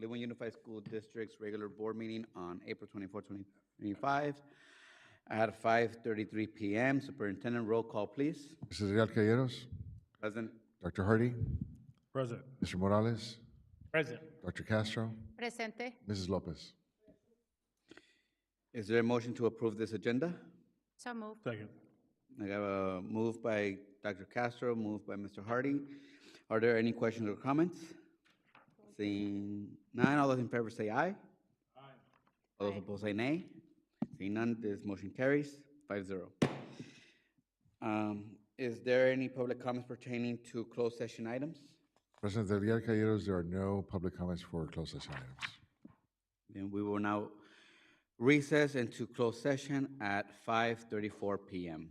Lynwood Unified School District's regular board meeting on April 24, 2025 at 5:33 p.m. Superintendent, roll call, please. Mrs. Real Calleros, Present. Dr. Hardy, Present. Mr. Morales, Present. Dr. Castro, Presente. Mrs. Lopez. Is there a motion to approve this agenda? So moved. Second. I got a move by Dr. Castro, moved by Mr. Hardy. Are there any questions or comments? Seeing none, all those in favor say aye. Aye. All those Aye. opposed say nay. Seeing none, this motion carries 5-0. Is there any public comments pertaining to closed session items? President Real Calleros, there are no public comments for closed session items. Then we will now recess into closed session at 5:34 p.m.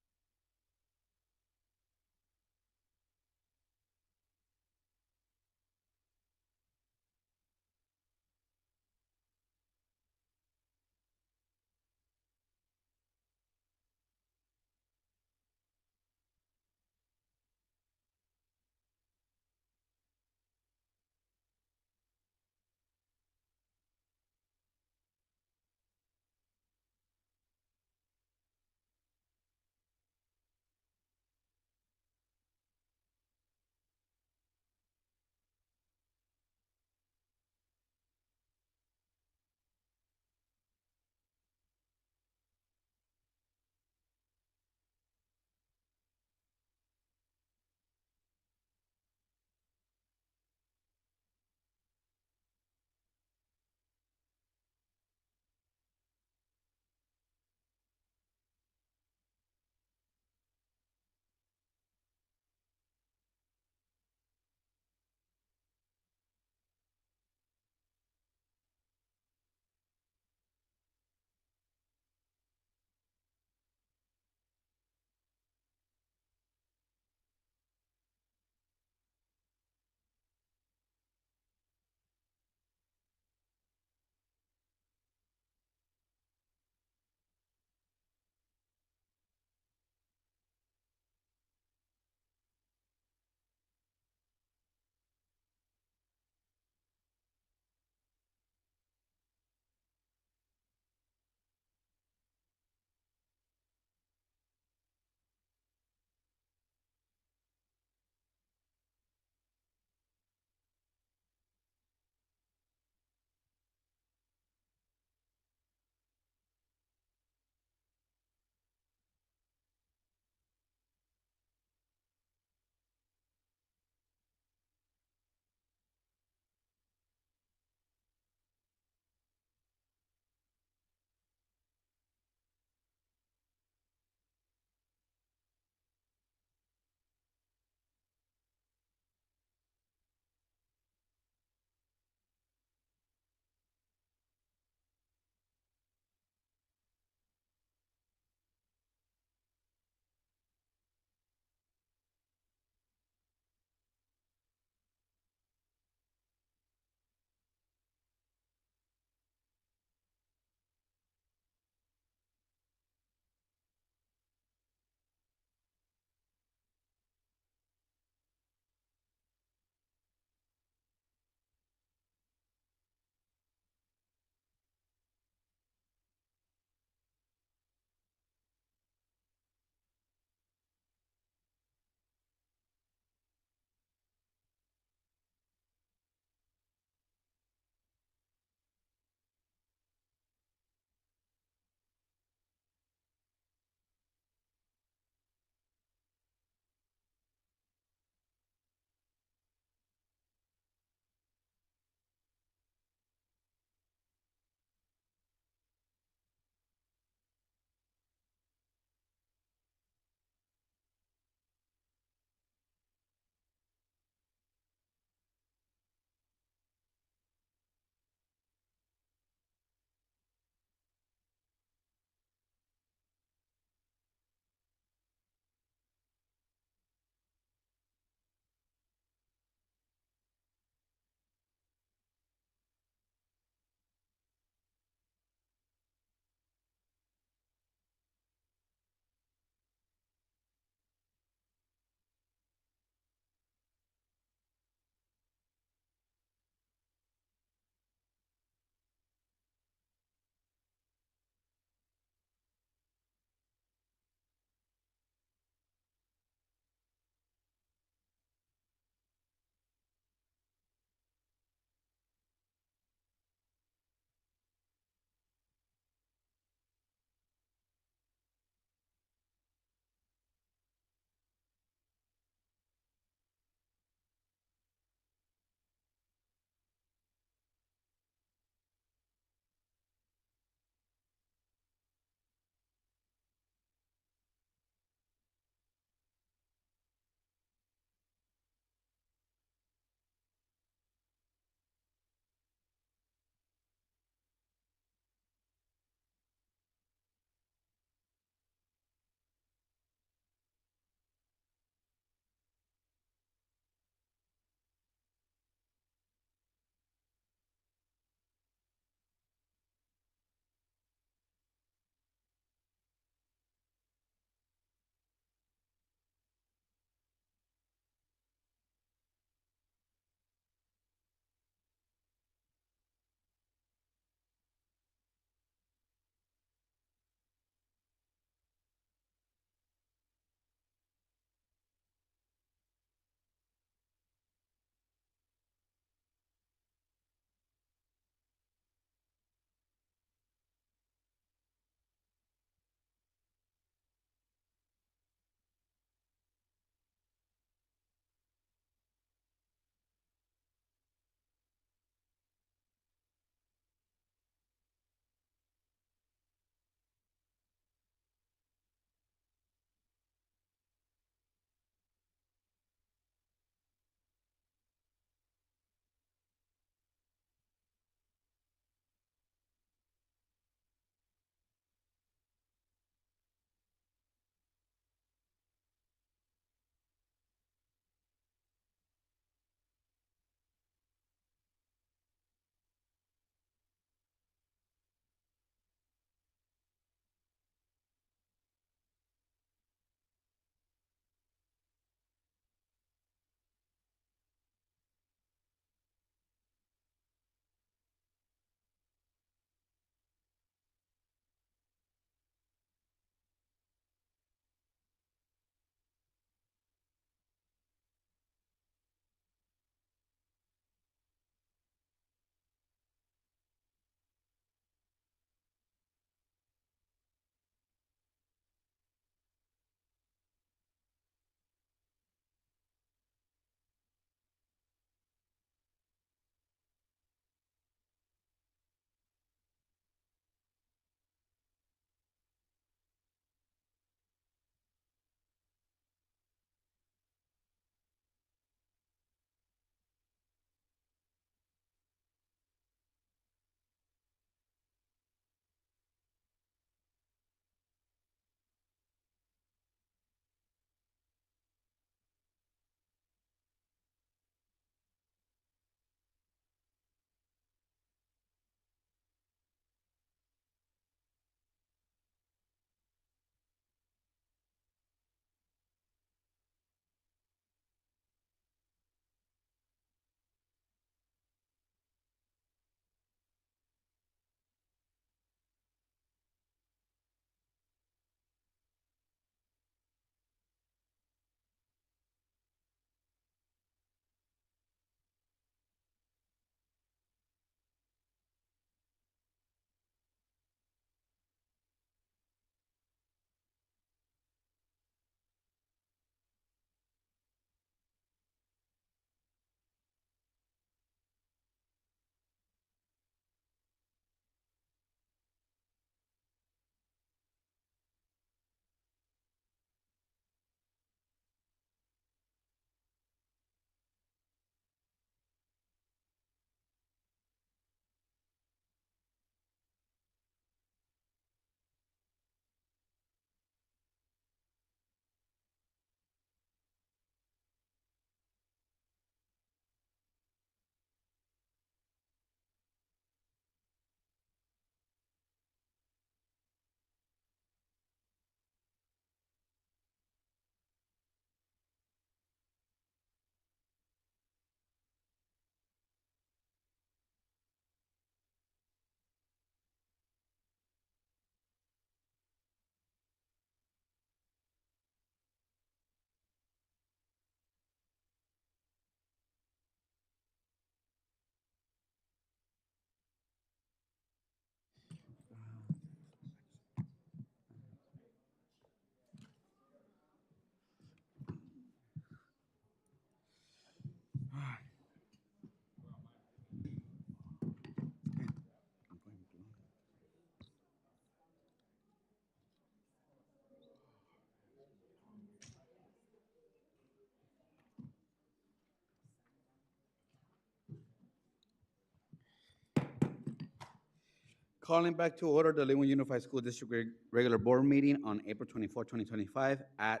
Calling back to order the Lynwood Unified School District regular board meeting on April 24, 2025 at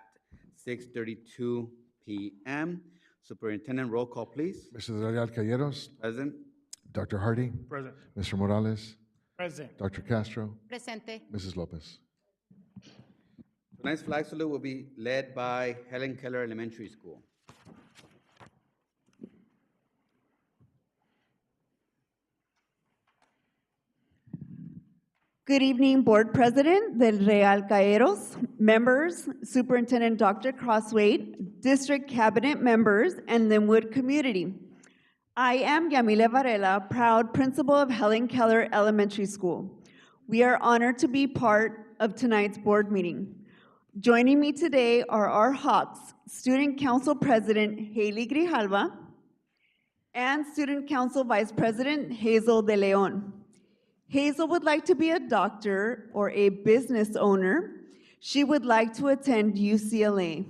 6:32 p.m. Superintendent, roll call, please. Mr. Del Real Calleros, Present. Dr. Hardy, Present. Mr. Morales, Present. Dr. Castro, Presente. Mrs. Lopez. Tonight's flag salute will be led by Helen Keller Elementary School. Good evening, Board President Del Real Caeros, members, Superintendent Dr. Crossway, District Cabinet members, and Lynwood community. I am Yamile Varela, proud principal of Helen Keller Elementary School. We are honored to be part of tonight's board meeting. Joining me today are our Hawks, Student Council President Haley Grijalva and Student Council Vice President Hazel De Leon. Hazel would like to be a doctor or a business owner. She would like to attend UCLA.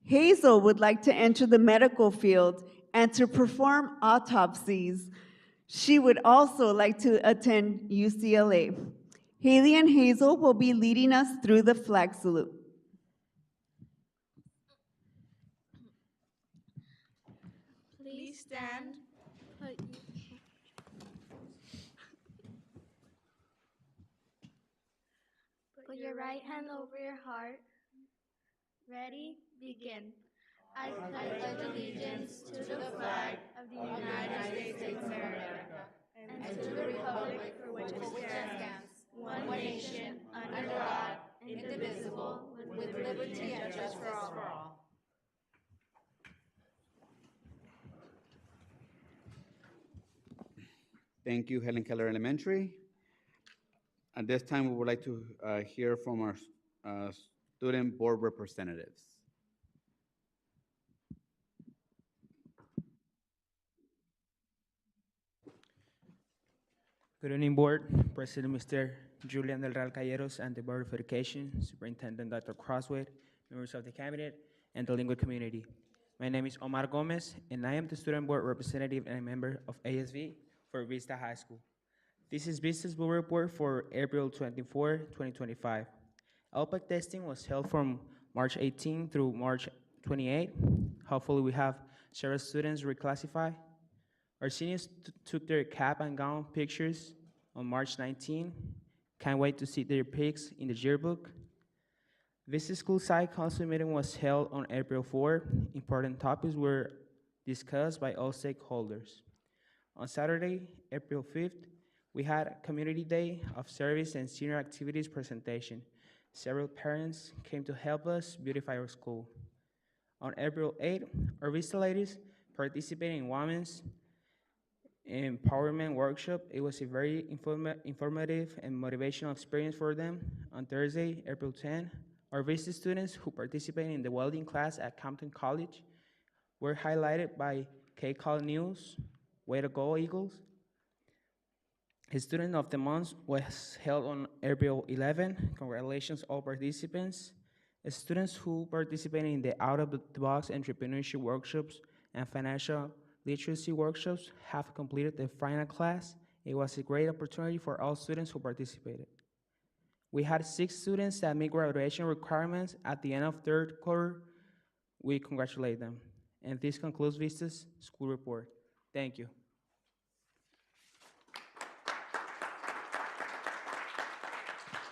Hazel would like to enter the medical field and to perform autopsies. She would also like to attend UCLA. Haley and Hazel will be leading us through the flag salute. Please stand. Put your right hand over your heart. Ready? Begin. I pledge allegiance to the flag of the United States of America and to the republic for which it stands, one nation, under God, indivisible, with liberty and justice for all. Thank you, Helen Keller Elementary. At this time, we would like to hear from our student board representatives. Good evening, Board. President Mr. Julian Del Real Calleros and the Board of Education, Superintendent Dr. Crossway, members of the Cabinet, and the Lynwood community. My name is Omar Gomez, and I am the Student Board Representative and a member of ASV for Vista High School. This is Vista's Board Report for April 24, 2025. LPAC testing was held from March 18 through March 28. Hopefully, we have several students reclassify. Our seniors took their cap and gown pictures on March 19. Can't wait to see their pics in the yearbook. Vista School Site Council meeting was held on April 4. Important topics were discussed by all stakeholders. On Saturday, April 5th, we had a Community Day of Service and Senior Activities presentation. Several parents came to help us beautify our school. On April 8th, our Vista ladies participated in Women's Empowerment Workshop. It was a very informative and motivational experience for them. On Thursday, April 10th, our Vista students who participated in the welding class at Compton College were highlighted by K-Call News, Way to Go Eagles. His Student of the Month was held on April 11. Congratulations all participants. Students who participated in the out-of-the-box entrepreneurship workshops and financial literacy workshops have completed the final class. It was a great opportunity for all students who participated. We had 6 students that meet graduation requirements at the end of third quarter. We congratulate them. And this concludes Vista's school report. Thank you.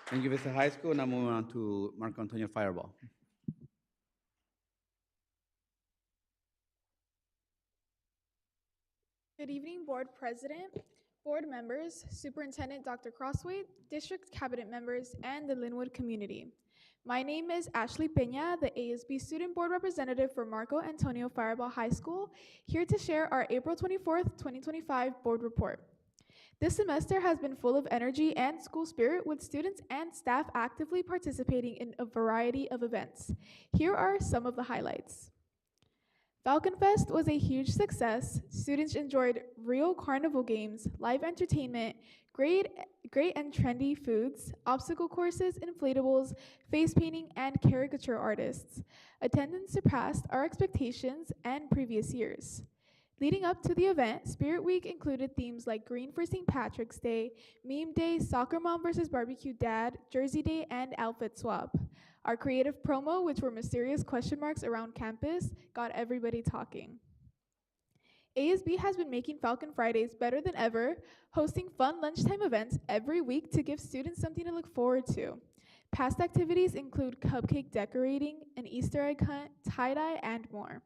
Thank you, Vista High School. Now moving on to Marco Antonio Fireball. Good evening, Board President, Board members, Superintendent Dr. Crossway, District Cabinet members, and the Lynwood community. My name is Ashley Peña, the ASB Student Board Representative for Marco Antonio Fireball High School, here to share our April 24th, 2025 Board Report. This semester has been full of energy and school spirit, with students and staff actively participating in a variety of events. Here are some of the highlights. Falcon Fest was a huge success. Students enjoyed real carnival games, live entertainment, great and trendy foods, obstacle courses, inflatables, face painting, and caricature artists. Attendance surpassed our expectations and previous years. Leading up to the event, Spirit Week included themes like Green for St. Patrick's Day, Meme Day, Soccer Mom versus Barbecue Dad, Jersey Day, and Outfit Swap. Our creative promo, which were mysterious question marks around campus, got everybody talking. ASB has been making Falcon Fridays better than ever, hosting fun lunchtime events every week to give students something to look forward to. Past activities include cupcake decorating, an Easter egg hunt, tie-dye, and more.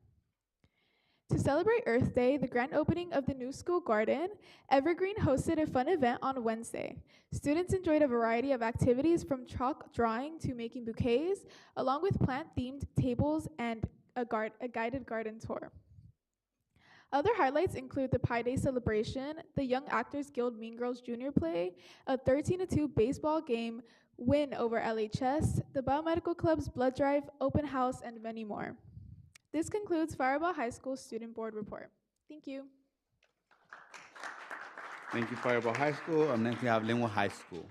To celebrate Earth Day, the grand opening of the new school garden, Evergreen hosted a fun event on Wednesday. Students enjoyed a variety of activities from chalk drawing to making bouquets, along with plant-themed tables and a guided garden tour. Other highlights include the Pi Day celebration, the Young Actors Guild Mean Girls Junior play, a 13-2 baseball game win over LHS, the Biomedical Club's blood drive, open house, and many more. This concludes Firebaugh High School Student Board Report. Thank you. Thank you, Firebaugh High School. Next, we have Lynwood High School.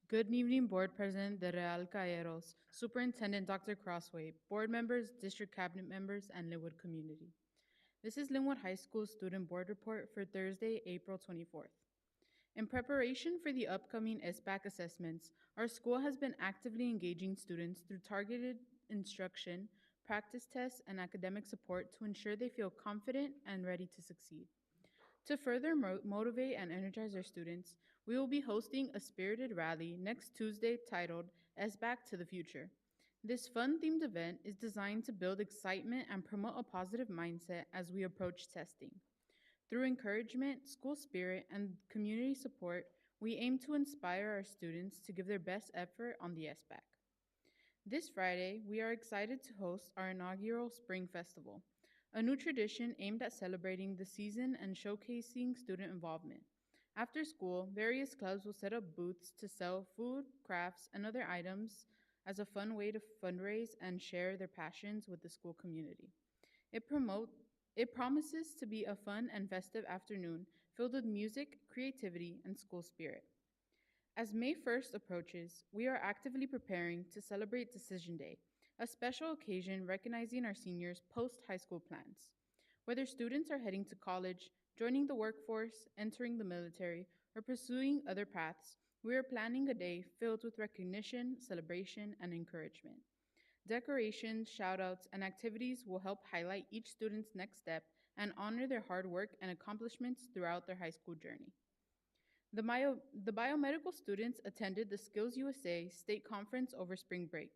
Good evening, Board President de Real Cayeros, Superintendent Dr. Crossway, Board members, District Cabinet members, and Lynwood community. This is Lynwood High School Student Board Report for Thursday, April 24th. In preparation for the upcoming SBAC assessments, our school has been actively engaging students through targeted instruction, practice tests, and academic support to ensure they feel confident and ready to succeed. To further motivate and energize our students, we will be hosting a spirited rally next Tuesday titled SBAC to the Future. This fun-themed event is designed to build excitement and promote a positive mindset as we approach testing. Through encouragement, school spirit, and community support, we aim to inspire our students to give their best effort on the SBAC. This Friday, we are excited to host our inaugural Spring Festival, a new tradition aimed at celebrating the season and showcasing student involvement. After school, various clubs will set up booths to sell food, crafts, and other items as a fun way to fundraise and share their passions with the school community. It promises to be a fun and festive afternoon filled with music, creativity, and school spirit. As May 1st approaches, we are actively preparing to celebrate Decision Day, a special occasion recognizing our seniors' post-high school plans. Whether students are heading to college, joining the workforce, entering the military, or pursuing other paths, we are planning a day filled with recognition, celebration, and encouragement. Decorations, shoutouts, and activities will help highlight each student's next step and honor their hard work and accomplishments throughout their high school journey. The biomedical students attended the Skills USA State Conference over spring break.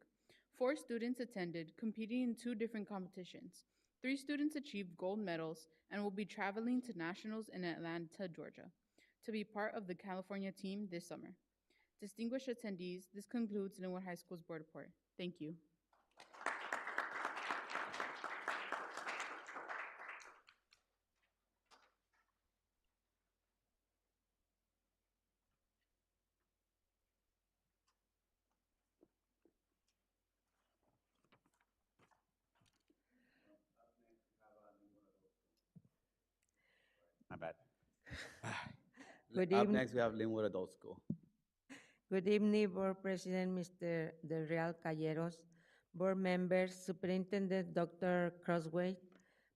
4 students attended, competing in 2 different competitions. 3 students achieved gold medals and will be traveling to nationals in Atlanta, Georgia, to be part of the California team this summer. Distinguished attendees, this concludes Lynwood High School's board report. Thank you. My bad. Good Up evening. next, we have Lynwood Adult School. Good evening, Board President Mr. Del Real Calleros, Board members, Superintendent Dr. Crossway,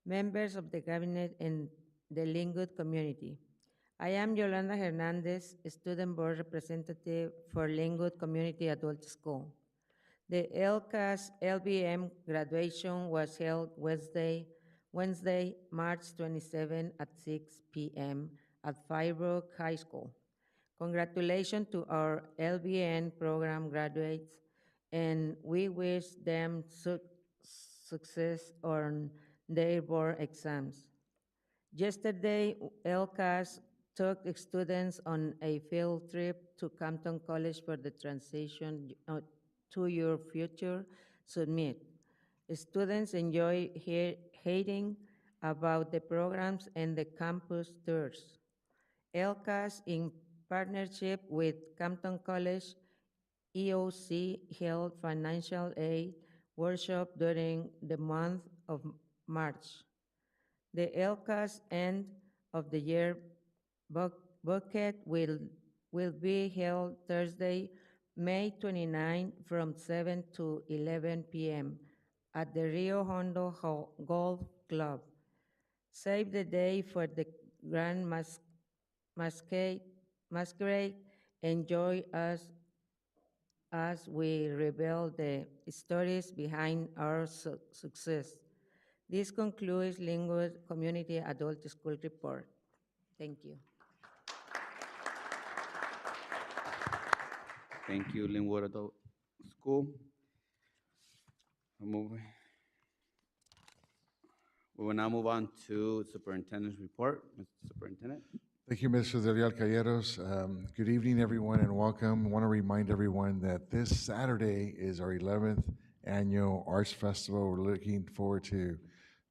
members of the Cabinet and the Lynwood community. I am Yolanda Hernandez, Student Board Representative for Lynwood Community Adult School. The LCAS LBM graduation was held Wednesday, March 27 at 6 p.m. at Firebrook High School. Congratulations to our LBN program graduates, and we wish them success on their board exams. Yesterday, LCAS took students on a field trip to Campton College for the transition to your future summit. Students enjoy hearing about the programs and the campus tours. LCAS, in partnership with Campton College, EOC held financial aid workshop during the month of March. The LCAS end of the year Bucket will be held Thursday, May 29 from 7 to 11 p.m. at the Rio Hondo Golf Club. Save the day for the Grand Masquerade. Masquerade. Enjoy us as we reveal the stories behind our success. This concludes Lynwood Community Adult School Report. Thank you. Thank you, Lynwood Adult School. We will now move on to Superintendent's report. Mr. Superintendent. Thank you, Mr. Del Real Calleros. Good evening, everyone, and welcome. I want to remind everyone that this Saturday is our 11th annual Arts Festival. We're looking forward to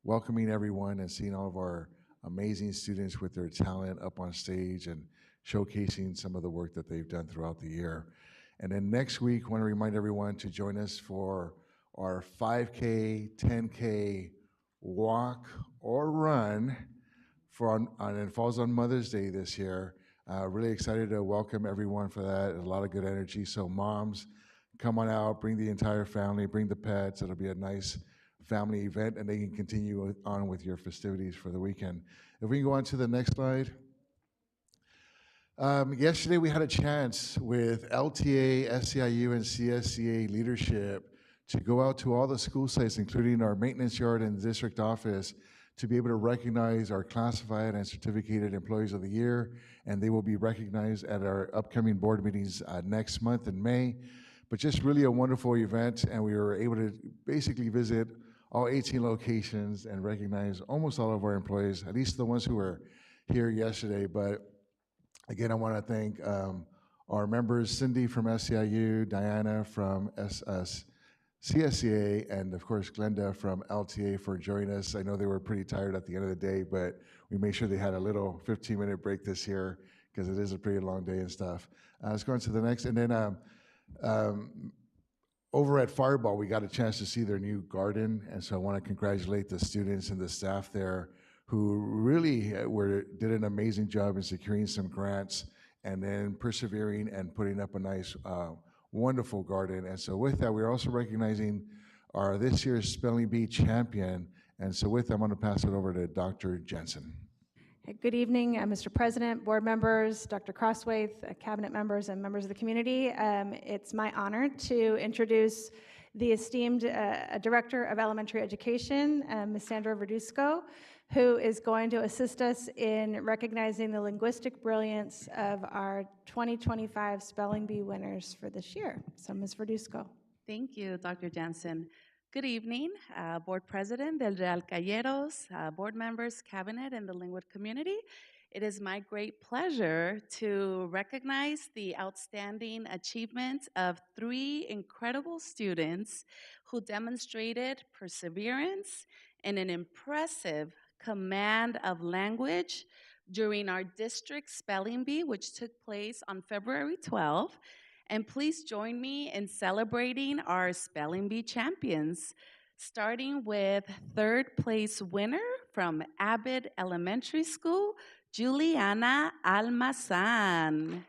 welcoming everyone and seeing all of our amazing students with their talent up on stage and showcasing some of the work that they've done throughout the year. And then next week, I want to remind everyone to join us for our 5K, 10K walk or run and it falls on Mother's Day this year. Really excited to welcome everyone for that. A lot of good energy. So moms, come on out, bring the entire family, bring the pets. It'll be a nice family event, and they can continue on with your festivities for the weekend. If we can go on to the next slide. Yesterday we had a chance with LTA, SEIU, and CSCA leadership to go out to all the school sites, including our maintenance yard and district office, to be able to recognize our classified and certificated employees of the year, and they will be recognized at our upcoming board meetings next month in May. But just really a wonderful event, and we were able to basically visit all 18 locations and recognize almost all of our employees, at least the ones who were here yesterday. But again, I want to thank our members, Cindy from SEIU, Diana from CSCA, and of course Glenda from LTA for joining us. I know they were pretty tired at the end of the day, but we made sure they had a little 15-minute break this year because it is a pretty long day and stuff. Let's go on to the next. And then over at Fireball, we got a chance to see their new garden, and so I want to congratulate the students and the staff there who really did an amazing job in securing some grants and then persevering and putting up a nice wonderful garden. And so with that, we're also recognizing our this year's Spelling Bee champion. And so with that, I'm going to pass it over to Dr. Jensen. Good evening, Mr. President, board members, Dr. Crosswaith, cabinet members, and members of the community. It's my honor to introduce the esteemed Director of Elementary Education, Ms. Sandra Verduzco, who is going to assist us in recognizing the linguistic brilliance of our 2025 Spelling Bee winners for this year. So, Ms. Verduzco. Thank you, Dr. Jansen. Good evening, Board President del Real Calleros, board members, cabinet, and the Lynwood community. It is my great pleasure to recognize the outstanding achievements of 3 incredible students who demonstrated perseverance and an impressive command of language during our district spelling bee, which took place on February 12th. And please join me in celebrating our spelling bee champions, starting with 3rd place winner from Abbott Elementary School, Juliana Almazan.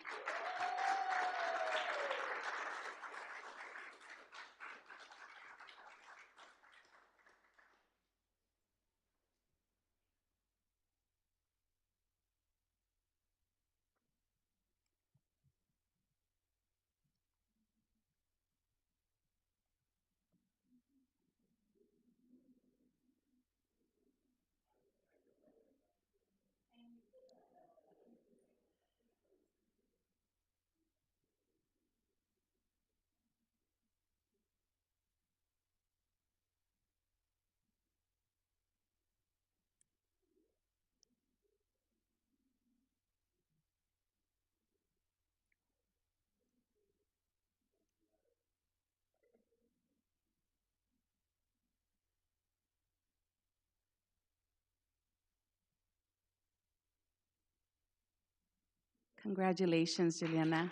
Congratulations, Juliana.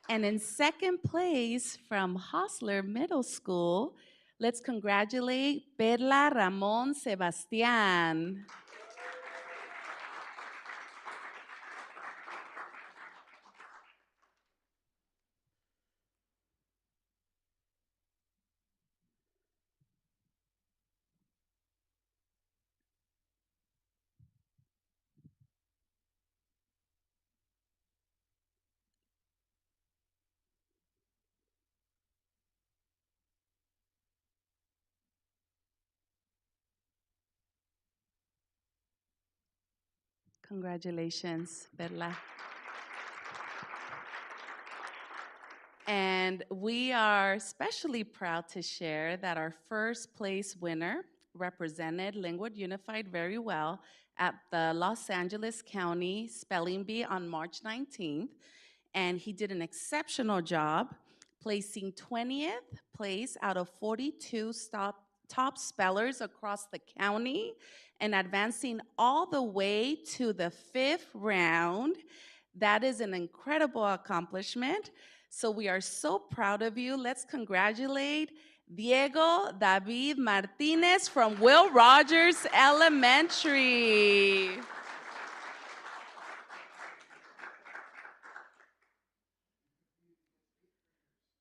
And in 2nd place from Hostler Middle School, let's congratulate Perla Ramon Sebastian. Congratulations, Perla. And we are especially proud to share that our first place winner represented Lynwood Unified very well at the Los Angeles County Spelling Bee on March 19th. And he did an exceptional job, placing 20th place out of 42 top spellers across the county and advancing all the way to the 5th round. That is an incredible accomplishment. So we are so proud of you. Let's congratulate Diego David Martinez from Will Rogers Elementary.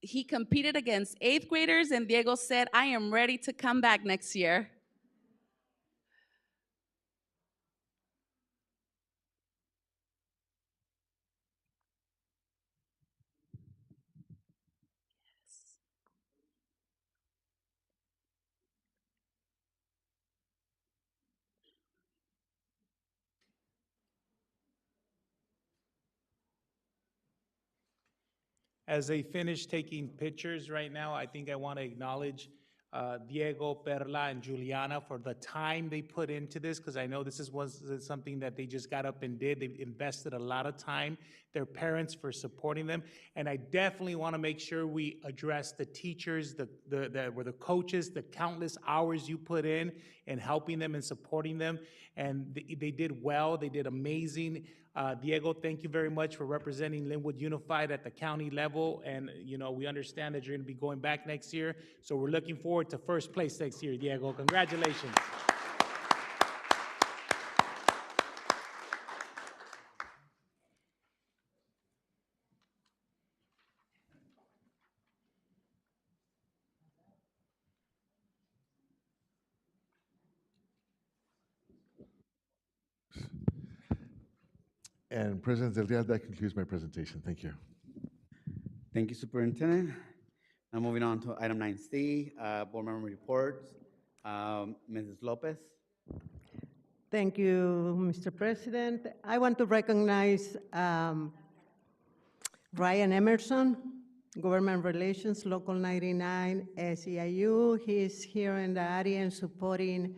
He competed against 8th graders, and Diego said, I am ready to come back next year. As they finish taking pictures right now, I think I want to acknowledge Diego, Perla, and Juliana for the time they put into this, because I know this was something that they just got up and did. They've invested a lot of time, their parents for supporting them. And I definitely want to make sure we address the teachers, the coaches, the countless hours you put in helping them and supporting them. And they did well, they did amazing. Diego, thank you very much for representing Lynwood Unified at the county level. And, we understand that you're going to be going back next year. So we're looking forward to first place next year, Diego. Congratulations. And President Del Real, that concludes my presentation. Thank you. Thank you, Superintendent. Now moving on to item 9C, board member reports. Mrs. Lopez. Thank you, Mr. President. I want to recognize Ryan Emerson, Government Relations, Local 99, SEIU. He's here in the audience supporting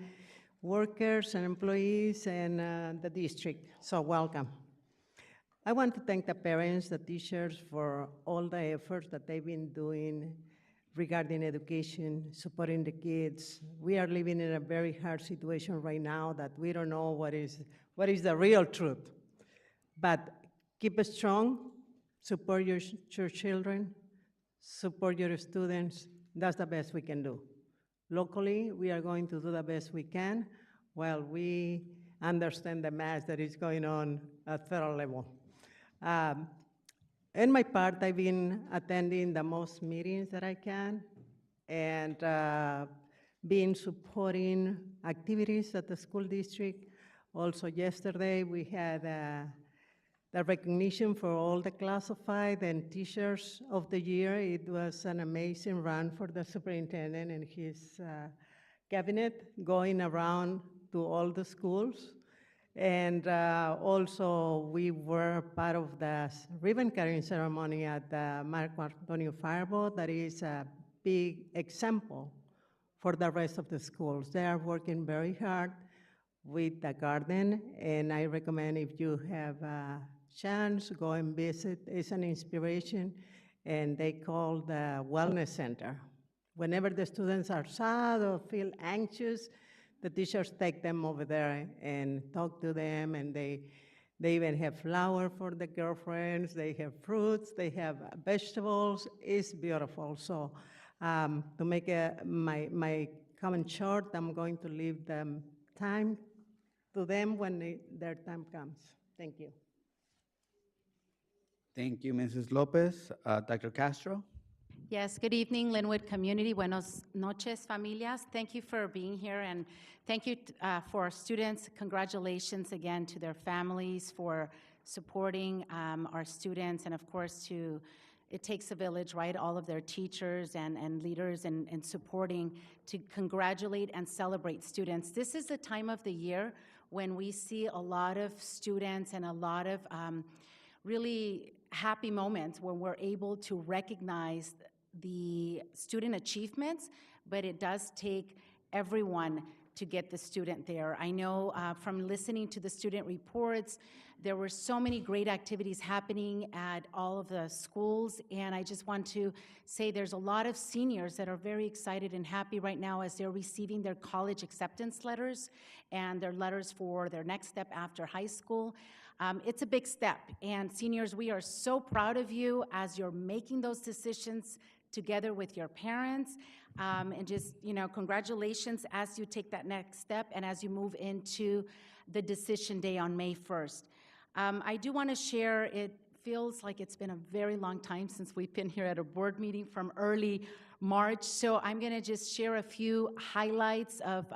workers and employees and the district, so welcome. I want to thank the parents, the teachers for all the efforts that they've been doing regarding education, supporting the kids. We are living in a very hard situation right now that we don't know what is the real truth. But keep it strong, support your children, support your students. That's the best we can do. Locally, we are going to do the best we can while we understand the mess that is going on at federal level. In my part, I've been attending the most meetings that I can and been supporting activities at the school district. Also yesterday, we had the recognition for all the classified and teachers of the year. It was an amazing run for the superintendent and his cabinet going around to all the schools. And also, we were part of the ribbon-cutting ceremony at the Marco Antonio Fireboat. That is a big example for the rest of the schools. They are working very hard with the garden, and I recommend if you have a chance, go and visit. It's an inspiration, and they call the Wellness Center. Whenever the students are sad or feel anxious, the teachers take them over there and talk to them, and they even have flour for the girlfriends, they have fruits, they have vegetables. It's beautiful. So to make my comment short, I'm going to leave them time to them when their time comes. Thank you. Thank you, Mrs. Lopez. Dr. Castro. Yes, good evening, Lynwood community. Buenos noches, familias. Thank you for being here, and thank you for our students. Congratulations again to their families for supporting our students, and of course it takes a village, right? All of their teachers and leaders and supporting to congratulate and celebrate students. This is the time of the year when we see a lot of students and a lot of really happy moments when we're able to recognize the student achievements, but it does take everyone to get the student there. I know from listening to the student reports, there were so many great activities happening at all of the schools, and I just want to say there's a lot of seniors that are very excited and happy right now as they're receiving their college acceptance letters and their letters for their next step after high school. It's a big step, and seniors, we are so proud of you as you're making those decisions together with your parents, and just, congratulations as you take that next step and as you move into the decision day on May 1st. I do want to share, it feels like it's been a very long time since we've been here at a board meeting from early March, so I'm going to just share a few highlights of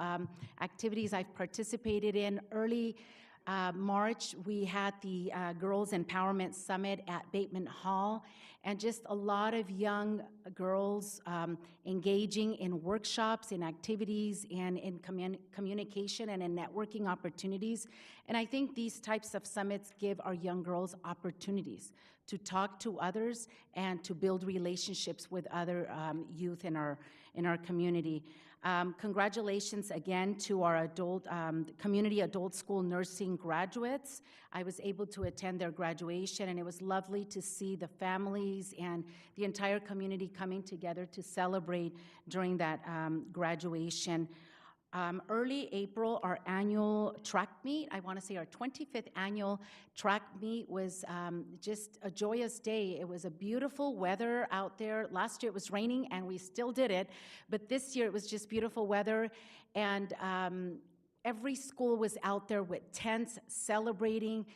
activities I've participated in. Early March, we had the Girls Empowerment Summit at Bateman Hall, and just a lot of young girls engaging in workshops, in activities, and in communication and in networking opportunities. And I think these types of summits give our young girls opportunities to talk to others and to build relationships with other youth in our community. Congratulations again to our adult community adult school nursing graduates. I was able to attend their graduation, and it was lovely to see the families and the entire community coming together to celebrate during that graduation. Early April, our annual track meet, I want to say our 25th annual track meet, was just a joyous day. It was a beautiful weather out there. Last year it was raining and we still did it, but this year it was just beautiful weather, and every school was out there with tents celebrating.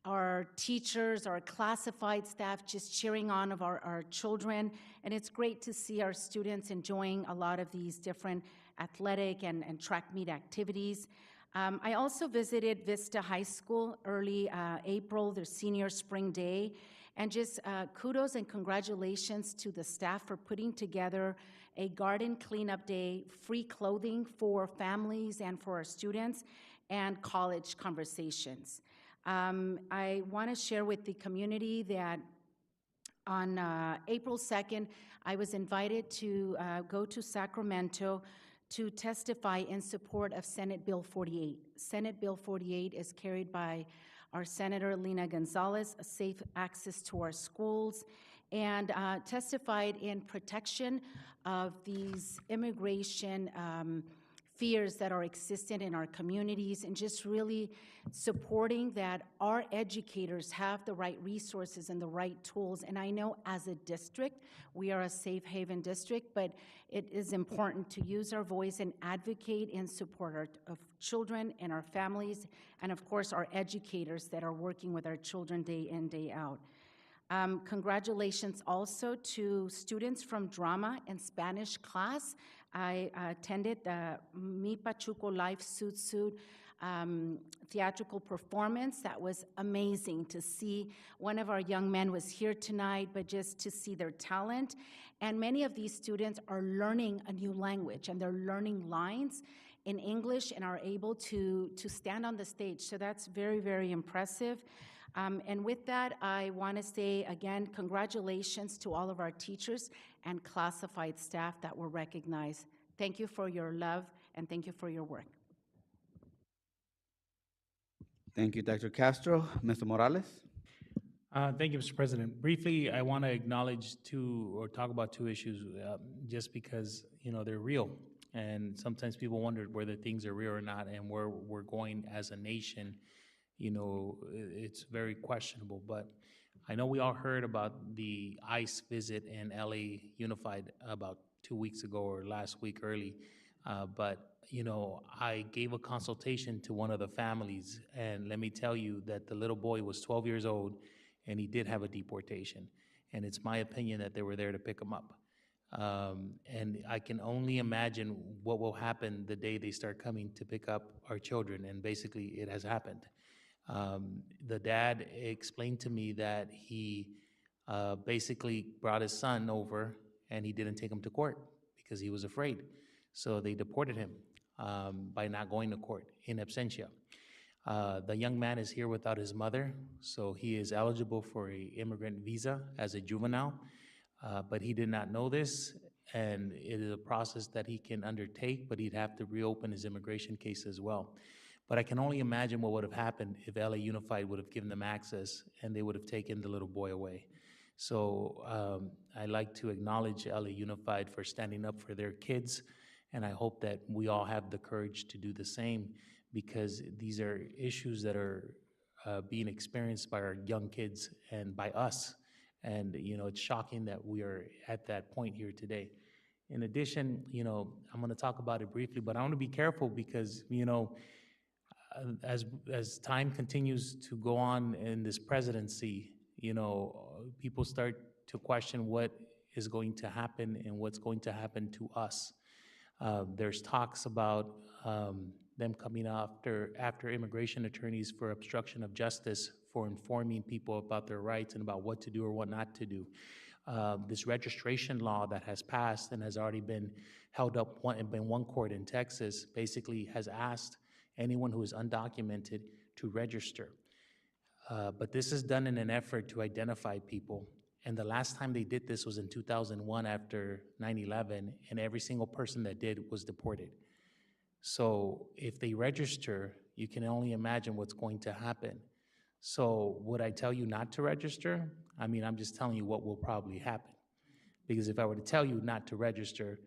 Our teachers, our classified staff just cheering on of our children, and it's great to see our students enjoying a lot of these different athletic and track meet activities. I also visited Vista High School early April, their senior spring day, and just kudos and congratulations to the staff for putting together a garden cleanup day, free clothing for families and for our students, and college conversations. I want to share with the community that on April 2nd, I was invited to go to Sacramento to testify in support of Senate Bill 48. Senate Bill 48 is carried by our Senator Lina Gonzalez, safe access to our schools, and testified in protection of these immigration fears that are existent in our communities, and just really supporting that our educators have the right resources and the right tools. And I know as a district, we are a safe haven district, but it is important to use our voice and advocate in support of children and our families, and of course our educators that are working with our children day in, day out. Congratulations also to students from drama and Spanish class. I attended the Mi Pachuco Life Suit theatrical performance. That was amazing to see. One of our young men was here tonight, but just to see their talent. And many of these students are learning a new language, and they're learning lines in English and are able to stand on the stage. So that's very, very impressive. And with that, I want to say again, congratulations to all of our teachers and classified staff that were recognized. Thank you for your love, and thank you for your work. Thank you, Dr. Castro. Mr. Morales? Thank you, Mr. President. Briefly, I want to acknowledge talk about two issues, just because, they're real. And sometimes people wonder whether things are real or not, and where we're going as a nation. It's very questionable. But I know we all heard about the ICE visit in LA Unified about 2 weeks ago or last week early. But I gave a consultation to one of the families, and let me tell you that the little boy was 12 years old, and he did have a deportation. And it's my opinion that they were there to pick him up. And I can only imagine what will happen the day they start coming to pick up our children, and basically it has happened. The dad explained to me that he basically brought his son over, and he didn't take him to court because he was afraid. So they deported him by not going to court in absentia. The young man is here without his mother, so he is eligible for a immigrant visa as a juvenile, but he did not know this, and it is a process that he can undertake, but he'd have to reopen his immigration case as well. But I can only imagine what would have happened if LA Unified would have given them access and they would have taken the little boy away. So I like to acknowledge LA Unified for standing up for their kids, and I hope that we all have the courage to do the same, because these are issues that are being experienced by our young kids and by us. And, it's shocking that we are at that point here today. In addition, I'm going to talk about it briefly, but I want to be careful because, as time continues to go on in this presidency, people start to question what is going to happen and what's going to happen to us. There's talks about them coming after immigration attorneys for obstruction of justice for informing people about their rights and about what to do or what not to do. This registration law that has passed and has already been held up in one court in Texas basically has asked anyone who is undocumented to register. But this is done in an effort to identify people. And the last time they did this was in 2001 after 9/11, and every single person that did was deported. So if they register, you can only imagine what's going to happen. So would I tell you not to register? I mean, I'm just telling you what will probably happen. Because if I were to tell you not to register,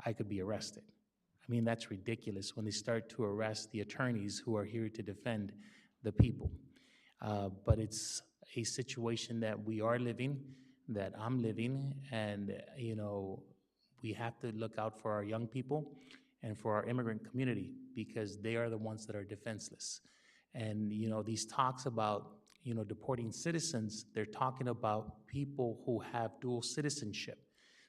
I could be arrested. I mean, that's ridiculous when they start to arrest the attorneys who are here to defend the people. But it's a situation that we are living, that I'm living, and, we have to look out for our young people and for our immigrant community because they are the ones that are defenseless. And, these talks about, deporting citizens, they're talking about people who have dual citizenship.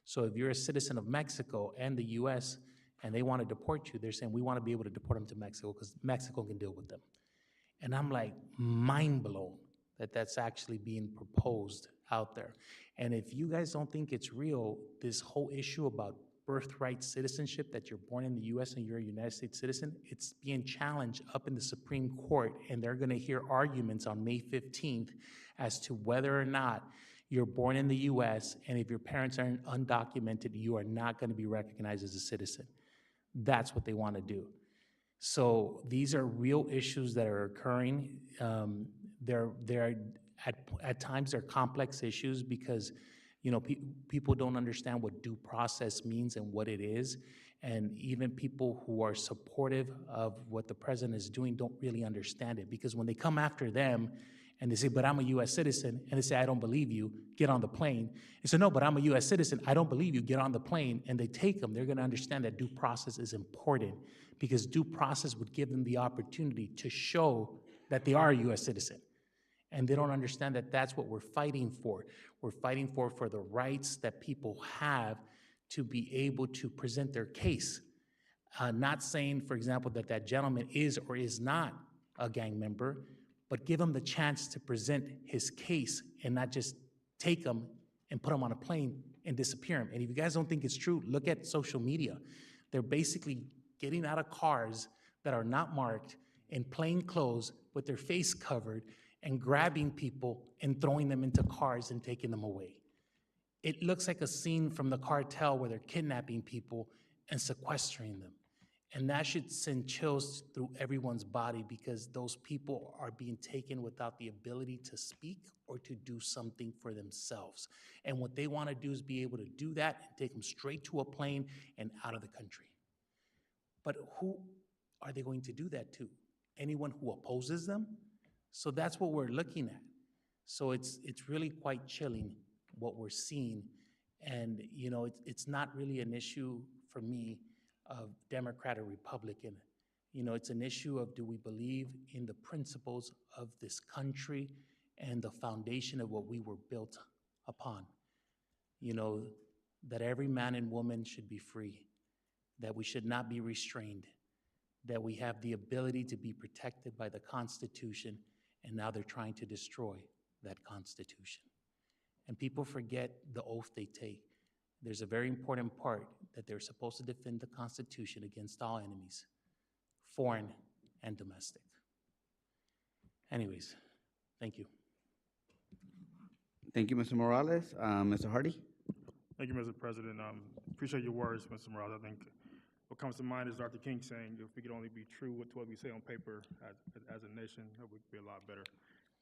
So if you're a citizen of Mexico and the US and they want to deport you, they're saying we want to be able to deport them to Mexico because Mexico can deal with them. And I'm like mind blown that that's actually being proposed out there. And if you guys don't think it's real, this whole issue about birthright citizenship, that you're born in the US and you're a United States citizen, it's being challenged up in the Supreme Court, and they're going to hear arguments on May 15th as to whether or not you're born in the US, and if your parents are undocumented, you are not going to be recognized as a citizen. That's what they want to do. So these are real issues that are occurring. They're at times they're complex issues because people don't understand what due process means and what it is, and even people who are supportive of what the president is doing don't really understand it, because when they come after them and they say, but I'm a U.S. citizen, and they say, I don't believe you, get on the plane. And so, no, but I'm a U.S. citizen, I don't believe you, get on the plane, and they take them, they're going to understand that due process is important, because due process would give them the opportunity to show that they are a U.S. citizen. And they don't understand that that's what we're fighting for. We're fighting for the rights that people have to be able to present their case. Not saying, for example, that that gentleman is or is not a gang member, but give him the chance to present his case and not just take him and put him on a plane and disappear him. And if you guys don't think it's true, look at social media. They're basically getting out of cars that are not marked in plain clothes with their face covered and grabbing people and throwing them into cars and taking them away. It looks like a scene from the cartel where they're kidnapping people and sequestering them. And that should send chills through everyone's body, because those people are being taken without the ability to speak or to do something for themselves. And what they want to do is be able to do that and take them straight to a plane and out of the country. But who are they going to do that to? Anyone who opposes them? So that's what we're looking at. So it's really quite chilling what we're seeing. And, it's not really an issue for me of Democrat or Republican. It's an issue of, do we believe in the principles of this country and the foundation of what we were built upon? That every man and woman should be free, that we should not be restrained, that we have the ability to be protected by the Constitution, and now they're trying to destroy that Constitution. And people forget the oath they take. There's a very important part that they're supposed to defend the Constitution against all enemies, foreign and domestic. Anyways, thank you. Thank you, Mr. Morales. Mr. Hardy? Thank you, Mr. President. Appreciate your words, Mr. Morales. I think what comes to mind is Dr. King saying, if we could only be true to what we say on paper as a nation, that would be a lot better.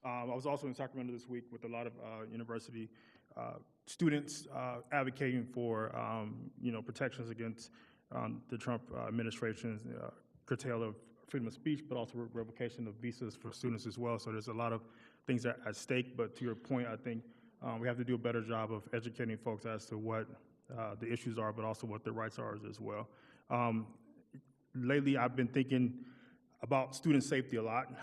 I was also in Sacramento this week with a lot of university students advocating for protections against the Trump administration's curtail of freedom of speech, but also revocation of visas for students as well. So there's a lot of things at stake. But to your point, I think we have to do a better job of educating folks as to what the issues are, but also what their rights are as well. Lately, I've been thinking about student safety a lot.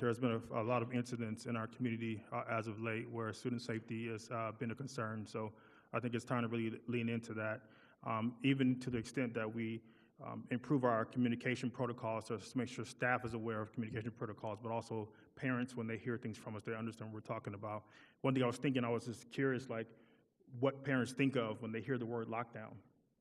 There's been a lot of incidents in our community as of late where student safety has been a concern. So I think it's time to really lean into that, even to the extent that we improve our communication protocols to make sure staff is aware of communication protocols, but also parents, when they hear things from us, they understand what we're talking about. One thing I was thinking, I was just curious, like, what parents think of when they hear the word lockdown,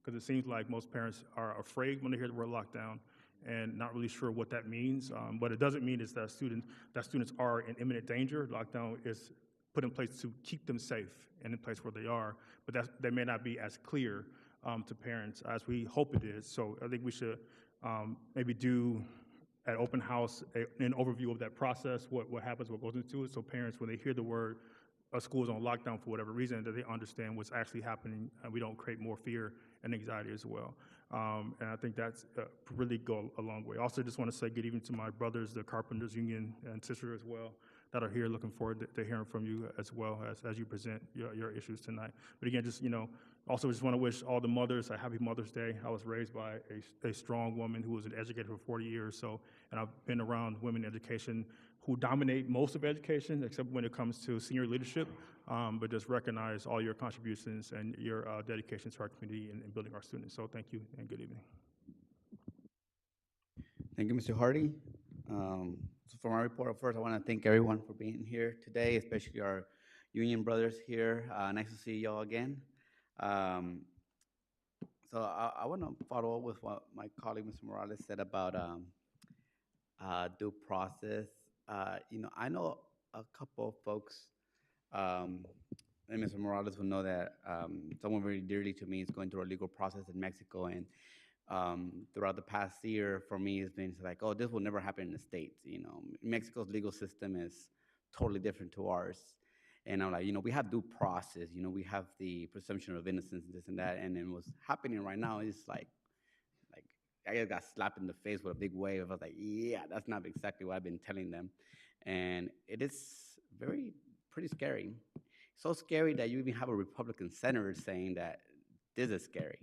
because it seems like most parents are afraid when they hear the word lockdown and not really sure what that means. What it doesn't mean is that students are in imminent danger. Lockdown is put in place to keep them safe and in place where they are, but that may not be as clear to parents as we hope it is. So I think we should maybe do at open house an overview of that process, what happens, what goes into it, so parents, when they hear the word a school is on lockdown for whatever reason, that they understand what's actually happening and we don't create more fear and anxiety as well. And I think that's really go a long way. Also, just want to say good evening to my brothers, the Carpenters Union and sister as well, that are here. Looking forward to hearing from you as well as you present your issues tonight. But again, just, also just want to wish all the mothers a happy Mother's Day. I was raised by a strong woman who was an educator for 40 years, and I've been around women in education who dominate most of education, except when it comes to senior leadership, but just recognize all your contributions and your dedication to our community and building our students. So thank you and good evening. Thank you, Mr. Hardy. So for my report, first, I want to thank everyone for being here today, especially our union brothers here. Nice to see y'all again. So I want to follow up with what my colleague, Mr. Morales, said about due process. I know a couple of folks, and Mr. Morales will know that someone very dearly to me is going through a legal process in Mexico, and throughout the past year, for me, it's been like, oh, this will never happen in the States. Mexico's legal system is totally different to ours. And I'm like, we have due process, we have the presumption of innocence, this and that. And then what's happening right now is like I just got slapped in the face with a big wave. I was like, yeah, that's not exactly what I've been telling them. And it is pretty scary. So scary that you even have a Republican senator saying that this is scary.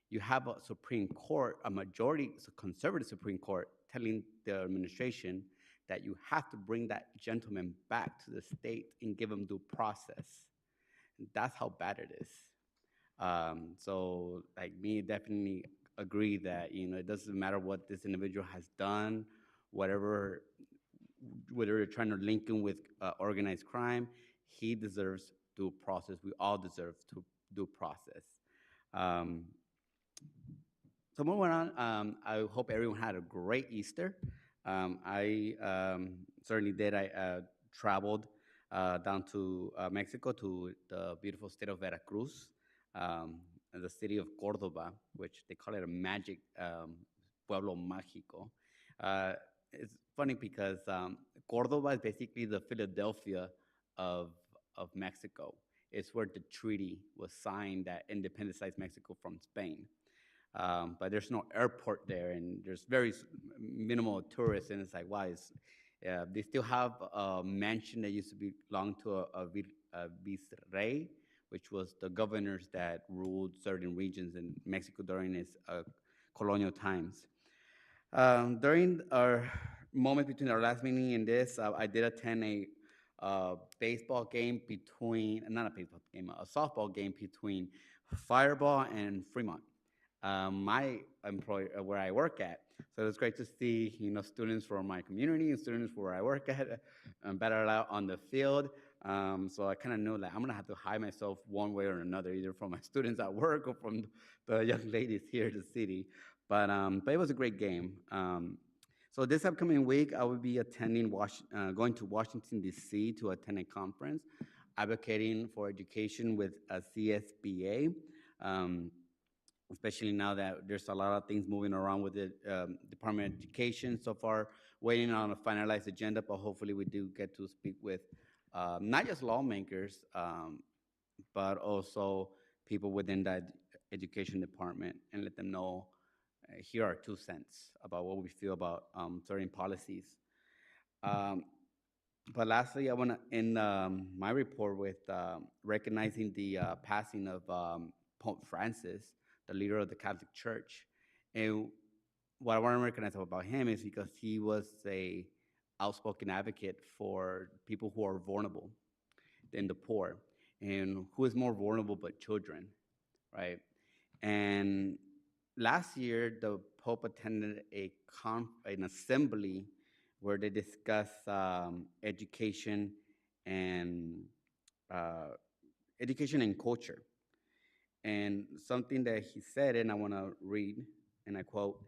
You have a Supreme Court, a majority conservative Supreme Court, telling the administration that you have to bring that gentleman back to the state and give him due process. And that's how bad it is. So, like me, definitely agree that it doesn't matter what this individual has done, whether you're trying to link him with organized crime, he deserves due process. We all deserve due process. So moving on, I hope everyone had a great Easter. I certainly did. I traveled down to Mexico, to the beautiful state of Veracruz, and the city of Cordoba, which they call it a magic pueblo mágico. It's funny because Cordoba is basically the Philadelphia of Mexico. It's where the treaty was signed that independentized Mexico from Spain. But there's no airport there, and there's very minimal tourists, and it's like, wow, they still have a mansion that used to belong to a viceroy, which was the governors that ruled certain regions in Mexico during its colonial times. During our moment between our last meeting and this, I did attend a baseball game not a baseball game, a softball game between Fireball and Fremont. My employer, where I work at. So it's great to see, students from my community and students where I work at battle out on the field. So I kind of know I'm gonna have to hide myself one way or another, either from my students at work or from the young ladies here in the city. But it was a great game. So this upcoming week, I will be going to Washington, D.C. to attend a conference advocating for education with a CSBA, um, especially now that there's a lot of things moving around with the Department of Education. So far, waiting on a finalized agenda, but hopefully we do get to speak with not just lawmakers, but also people within that education department and let them know here are 2 cents about what we feel about certain policies. Um, but lastly, I want to end my report with recognizing the passing of Pope Francis, the leader of the Catholic Church. And what I want to recognize about him is because he was a outspoken advocate for people who are vulnerable and the poor. And who is more vulnerable but children, right? And last year, the Pope attended an assembly where they discussed education and uh, education and culture. And something that he said, and I want to read, and I quote,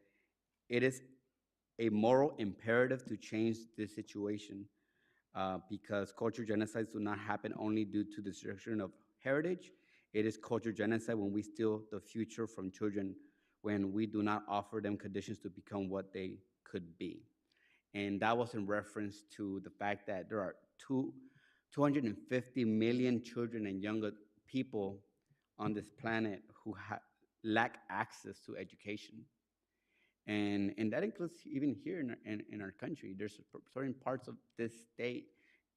"It is a moral imperative to change this situation because cultural genocides do not happen only due to destruction of heritage. It is cultural genocide when we steal the future from children, when we do not offer them conditions to become what they could be." And that was in reference to the fact that there are 250 million children and younger people on this planet who lack access to education. And that includes even here in our country. There's certain parts of this state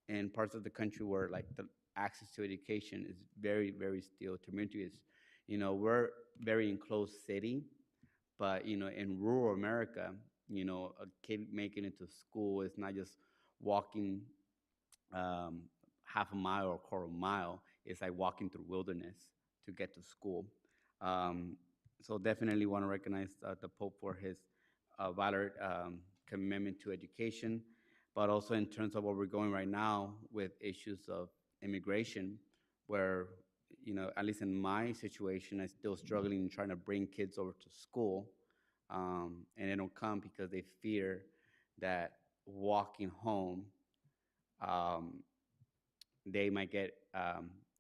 and parts of the country where like the access to education is very, very still tumultuous. We're very enclosed city, but in rural America, a kid making it to school is not just walking um, half a mile or quarter mile. It's like walking through wilderness to get to school. Um, so definitely want to recognize the Pope for his valid commitment to education, but also in terms of where we're going right now with issues of immigration, where at least in my situation, I'm still struggling trying to bring kids over to school, and they don't come because they fear that walking home, um, they might get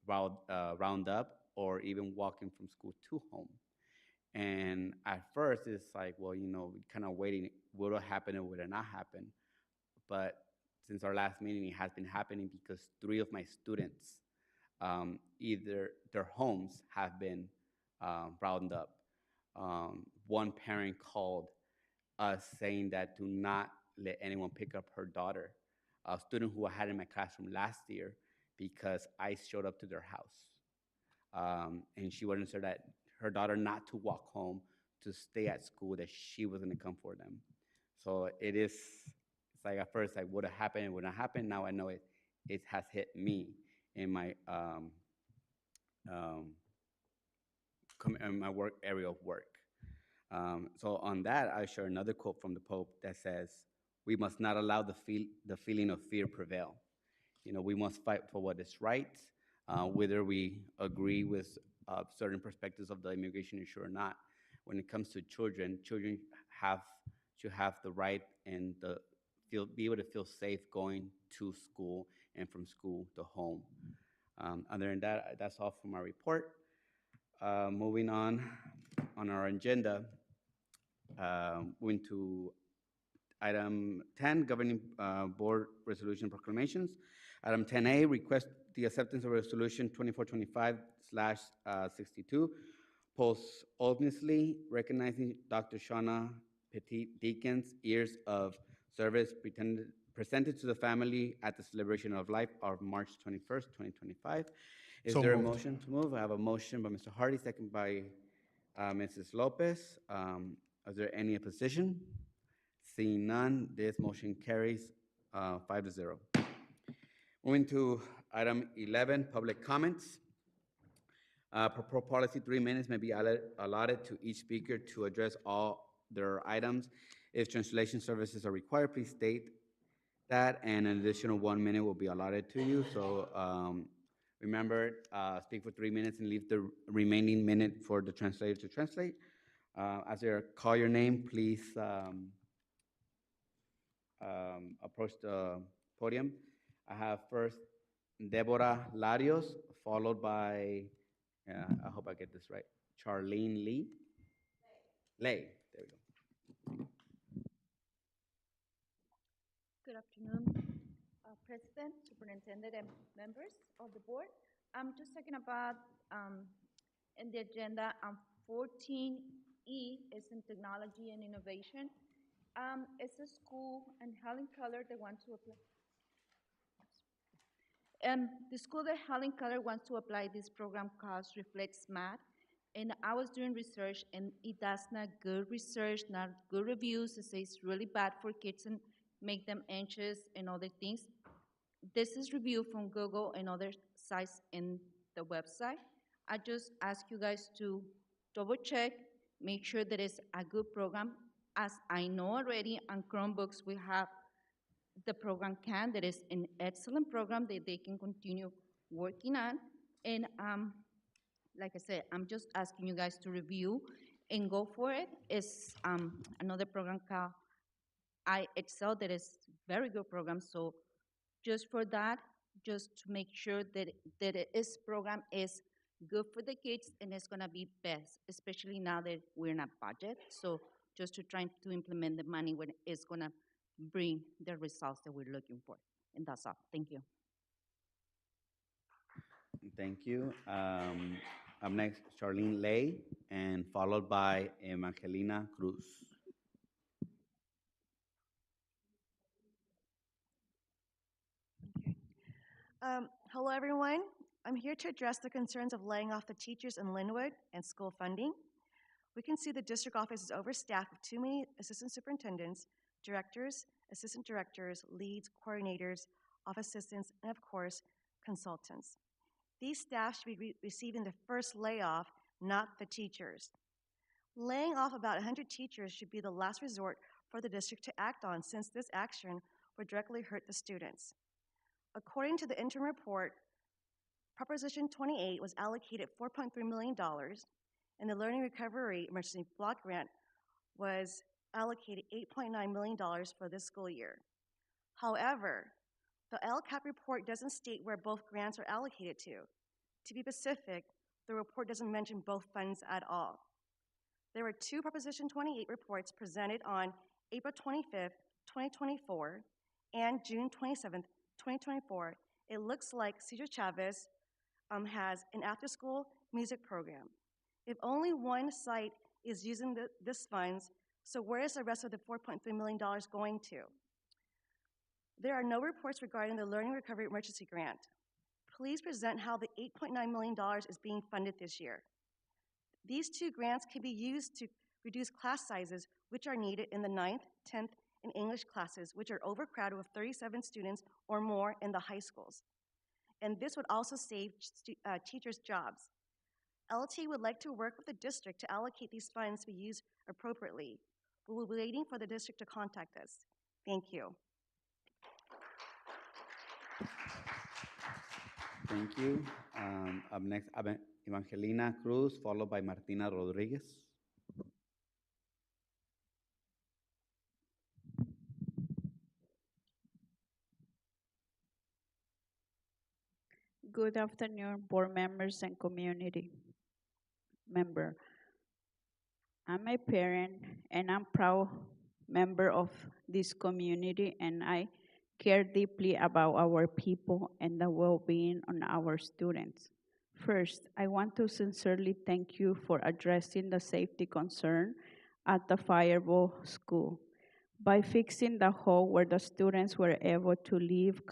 round up, or even walking from school to home. And at first, it's like, well, kind of waiting, will it happen or will it not happen? But since our last meeting, it has been happening because 3 of my students, either their homes have been rounded up. One parent called us saying that do not let anyone pick up her daughter, a student who I had in my classroom last year, because ICE showed up to their house. And she wanted to that her daughter not to walk home, to stay at school, that she was going to come for them. So it's like at first, like, would it happen? It would not happen. Now I know it has hit me in my in my work area of work. So on that, I share another quote from the Pope that says, "We must not allow the feeling of fear prevail. We must fight for what is right, whether we agree with certain perspectives of the immigration issue or not. When it comes to children, children have to have the right and be able to feel safe going to school and from school to home." Other than that, that's all for my report. Moving on our agenda, moving to item 10, Governing Board Resolution Proclamations. Item 10A, request the acceptance of Resolution 2425/62, posthumously recognizing Dr. Shauna Petit Deacon's years of service presented to the family at the celebration of life of March 21st, 2025. Is So there a moved. motion to move? I have a motion by Mr. Hardy, second by Mrs. Lopez. Is there any opposition? Seeing none, this motion carries 5-0. Moving to item 11, public comments. Per policy, 3 minutes may be allotted to each speaker to address all their items. If translation services are required, please state that, and an additional 1 minute will be allotted to you. So remember, speak for 3 minutes and leave the remaining minute for the translator to translate. As they call your name, please approach the podium. I have first Deborah Larios, followed by, I hope I get this right, Charlene Lee. Lay, there we go. Good afternoon, President, Superintendent, and members of the board. I'm just talking about in the agenda 14E is in technology and innovation. It's a school in Helen Keller that wants to apply. The school that Helen Keller wants to apply this program cost reflects math. And I was doing research, and it does not good research, not good reviews. It says it's really bad for kids and make them anxious and other things. This is review from Google and other sites in the website. I just ask you guys to double check, make sure that it's a good program. As I know already on Chromebooks, we have the program CAN, that is an excellent program that they can continue working on. And like I said, I'm just asking you guys to review and go for it. It's another program called Excel that is very good program. So just for that, just to make sure that this program is good for the kids and it's gonna be best, especially now that we're in a budget. So just to try to implement the money when it's gonna bring the results that we're looking for. And that's all. Thank you. Thank you. Up next, Charlene Lay, and followed by Evangelina Cruz. Hello, everyone. I'm here to address the concerns of laying off the teachers in Lynwood and school funding. We can see the district office is overstaffed with too many assistant superintendents, directors, assistant directors, leads, coordinators, office assistants, and of course, consultants. These staff should be receiving the first layoff, not the teachers. Laying off about 100 teachers should be the last resort for the district to act on, since this action would directly hurt the students. According to the interim report, Proposition 28 was allocated $4.3 million, and the Learning Recovery Emergency Block Grant was allocated $8.9 million for this school year. However, the LCAP report doesn't state where both grants are allocated to. To be specific, the report doesn't mention both funds at all. There were two Proposition 28 reports presented on April 25th, 2024, and June 27th, 2024. It looks like Cesar Chavez has an after-school music program. If only one site is using this funds, so where is the rest of the $4.3 million going to? There are no reports regarding the Learning Recovery Emergency Grant. Please present how the $8.9 million is being funded this year. These two grants can be used to reduce class sizes, which are needed in the 9th, 10th, and English classes, which are overcrowded with 37 students or more in the high schools. And this would also save teachers' jobs. LT would like to work with the district to allocate these funds to be used appropriately. We will be waiting for the district to contact us. Thank you. Thank you. Up next, Evangelina Cruz, followed by Martina Rodriguez. Good afternoon, board members and community member. I'm a parent and I'm proud member of this community, and I care deeply about our people and the well-being of our students. First, I want to sincerely thank you for addressing the safety concern at the Fireball School by fixing the hole where the students were able to leave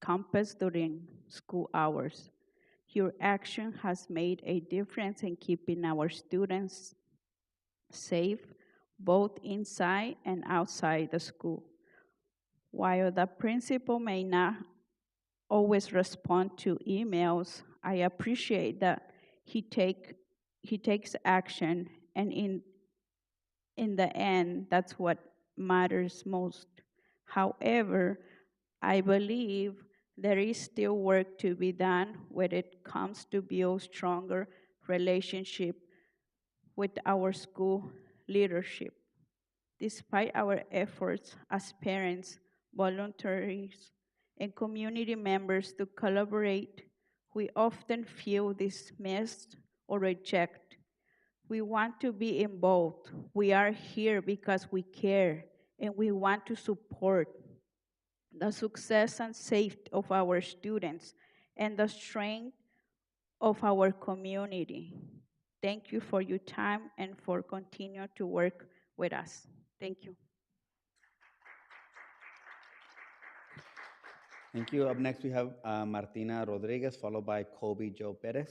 campus during school hours. Your action has made a difference in keeping our students safe, both inside and outside the school. While the principal may not always respond to emails, I appreciate that he takes action, and in the end, that's what matters most. However, I believe there is still work to be done when it comes to build stronger relationship with our school leadership. Despite our efforts as parents, volunteers, and community members to collaborate, we often feel dismissed or rejected. We want to be involved. We are here because we care and we want to support the success and safety of our students and the strength of our community. Thank you for your time and for continuing to work with us. Thank you. Thank you. Up next, we have Martina Rodriguez, followed by Kobe Joe Perez.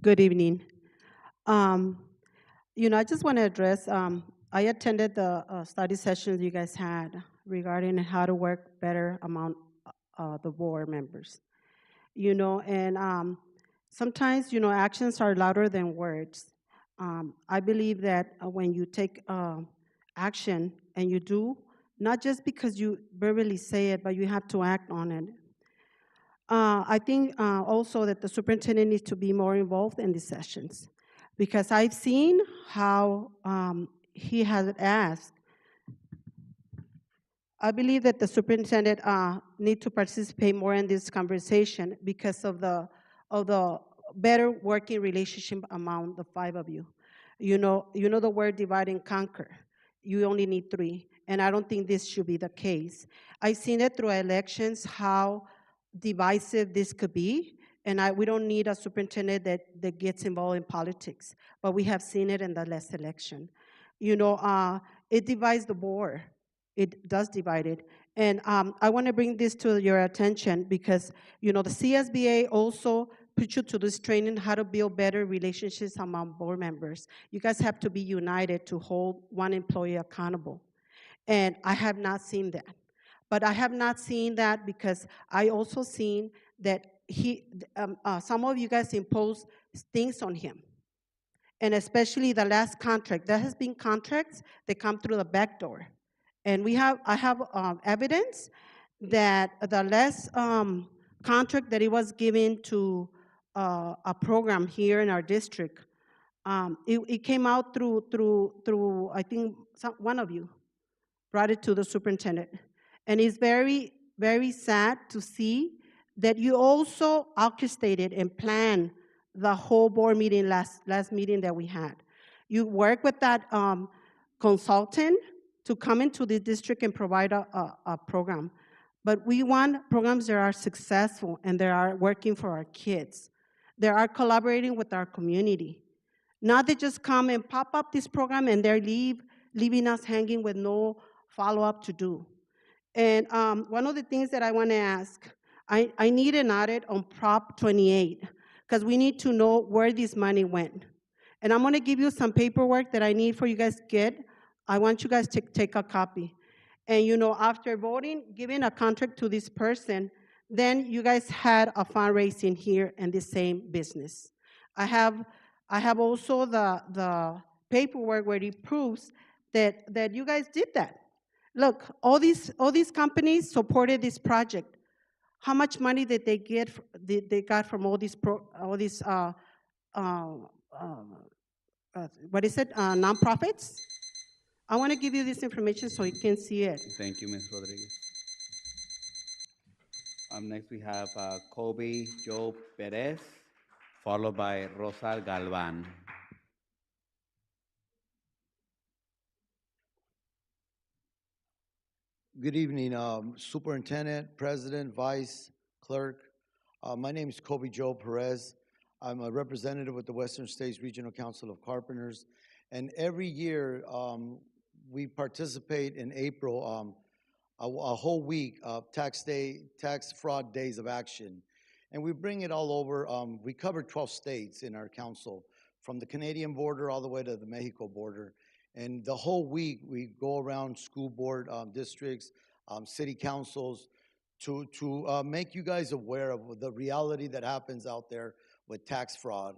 Good evening. I just want to address, I attended the study sessions you guys had regarding how to work better among the board members. And sometimes, actions are louder than words. I believe that when you take action and you do, not just because you verbally say it, but you have to act on it. I think also that the superintendent needs to be more involved in these sessions, because I've seen how he has asked. I believe that the superintendent need to participate more in this conversation because of the better working relationship among the five of you. You know the word divide and conquer. You only need three, and I don't think this should be the case. I've seen it through elections how divisive this could be, and we don't need a superintendent that gets involved in politics, but we have seen it in the last election. It divides the board. It does divide it. And I want to bring this to your attention because, the CSBA also put you to this training how to build better relationships among board members. You guys have to be united to hold one employee accountable. And I have not seen that. But I have not seen that because I also seen that some of you guys impose things on him. And especially the last contract. There has been contracts that come through the back door. And I have evidence that the last contract that it was given to a program here in our district, it came out through I think one of you brought it to the superintendent. And it's very, very sad to see that you also orchestrated and planned the whole board meeting, last meeting that we had. You work with that consultant to come into the district and provide a program. But we want programs that are successful and that are working for our kids. They are collaborating with our community. Not they just come and pop up this program and they're leaving us hanging with no follow-up to do. And one of the things that I want to ask, I need an audit on Prop 28, because we need to know where this money went. And I'm going to give you some paperwork that I need for you guys to get. I want you guys to take a copy. And after voting, giving a contract to this person, then you guys had a fundraising here in the same business. I have also the paperwork where it proves that you guys did that. Look, all these companies supported this project. How much money did they get? They got from all these what is it? Nonprofits. I want to give you this information so you can see it. Thank you, Ms. Rodriguez. Next, we have Kobe Joe Perez, followed by Rosa Galvan. Good evening, Superintendent, President, Vice, Clerk. My name is Kobe Joe Perez. I'm a representative with the Western States Regional Council of Carpenters. And every year, we participate in April, a whole week of tax fraud days of action. And we bring it all over. We cover 12 states in our council, from the Canadian border all the way to the Mexico border. And the whole week, we go around school board districts, city councils, to make you guys aware of the reality that happens out there with tax fraud.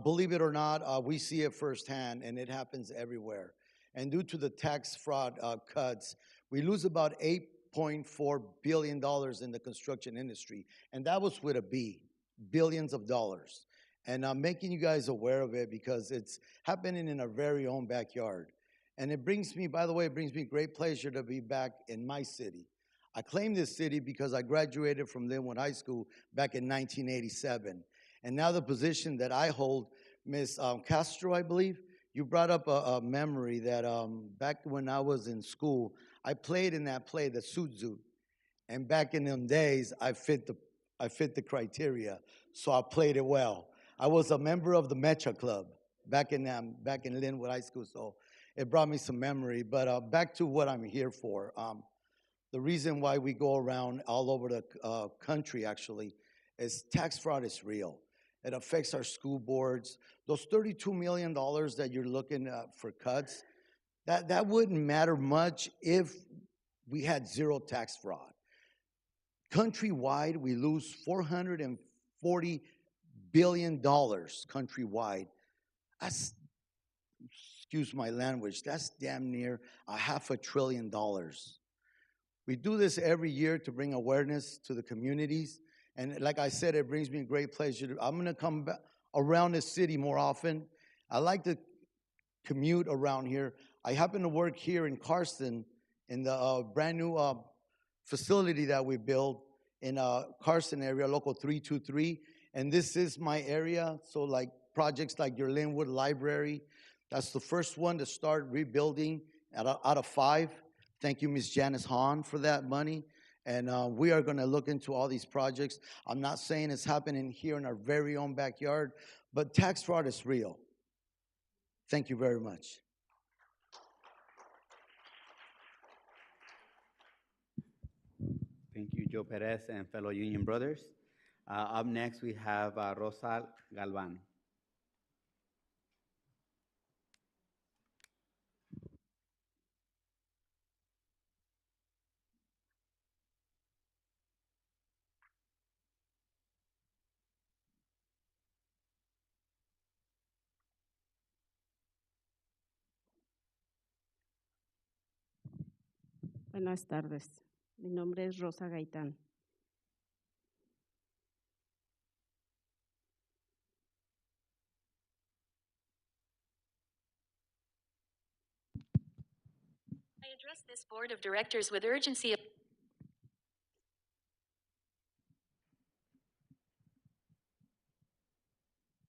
Believe it or not, we see it firsthand, and it happens everywhere. And due to the tax fraud cuts, we lose about $8.4 billion in the construction industry. And that was with a B, billions of dollars. And I'm making you guys aware of it because it's happening in our very own backyard. And it brings me, by the way, it brings me great pleasure to be back in my city. I claim this city because I graduated from Lynwood High School back in 1987. And now the position that I hold, Ms. Castro, I believe, you brought up a memory that back when I was in school, I played in that play, The Suit Zoo. And back in them days, I fit the criteria, so I played it well. I was a member of the Mecha Club back in Lynwood High School, so it brought me some memory. But back to what I'm here for. The reason why we go around all over the country, actually, is tax fraud is real. It affects our school boards. Those $32 million that you're looking at for cuts, that wouldn't matter much if we had zero tax fraud. Countrywide, we lose $440 billion countrywide. That's, excuse my language, that's damn near $500 billion. We do this every year to bring awareness to the communities. And like I said, it brings me great pleasure. I'm going to come back around this city more often. I like to commute around here. I happen to work here in Carson in the brand new facility that we built in Carson area, local 323. And this is my area. So like projects like your Lynwood Library, that's the first one to start rebuilding out of 5. Thank you, Ms. Janice Hahn, for that money. And we are going to look into all these projects. I'm not saying it's happening here in our very own backyard, but tax fraud is real. Thank you very much. Thank you, Joe Perez and fellow union brothers. Up next, we have Rosa Galvan. Buenas tardes. Mi nombre es Rosa Gaitán. I address this board of directors with urgency.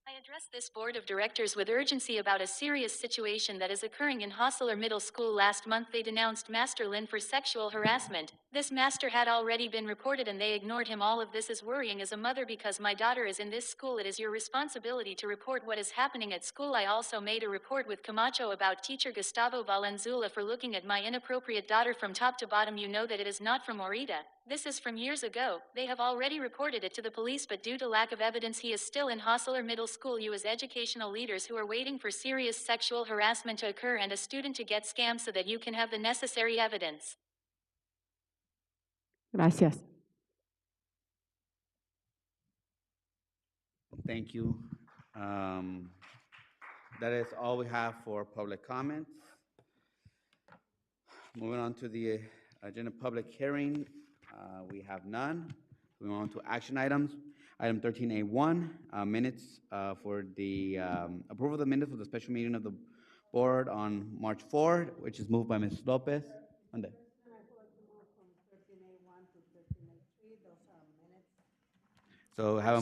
I address this board of directors with urgency about a serious situation that is occurring in Hostler Middle School. Last month they denounced Master Lynn for sexual harassment. This master had already been reported and they ignored him. All of this is worrying as a mother because my daughter is in this school. It is your responsibility to report what is happening at school. I also made a report with Camacho about teacher Gustavo Valenzuela for looking at my inappropriate daughter from top to bottom. You know that it is not from Orita. This is from years ago. They have already reported it to the police, but due to lack of evidence, he is still in Hostler Middle School. You as educational leaders who are waiting for serious sexual harassment to occur and a student to get scammed so that you can have the necessary evidence. Gracias. Thank you. That is all we have for public comments. Moving on to the agenda public hearing, we have none. Moving on to action items. Item 13A1, minutes for the approval of the minutes of the special meeting of the board on March 4, which is moved by Ms. Lopez. Monday. So have a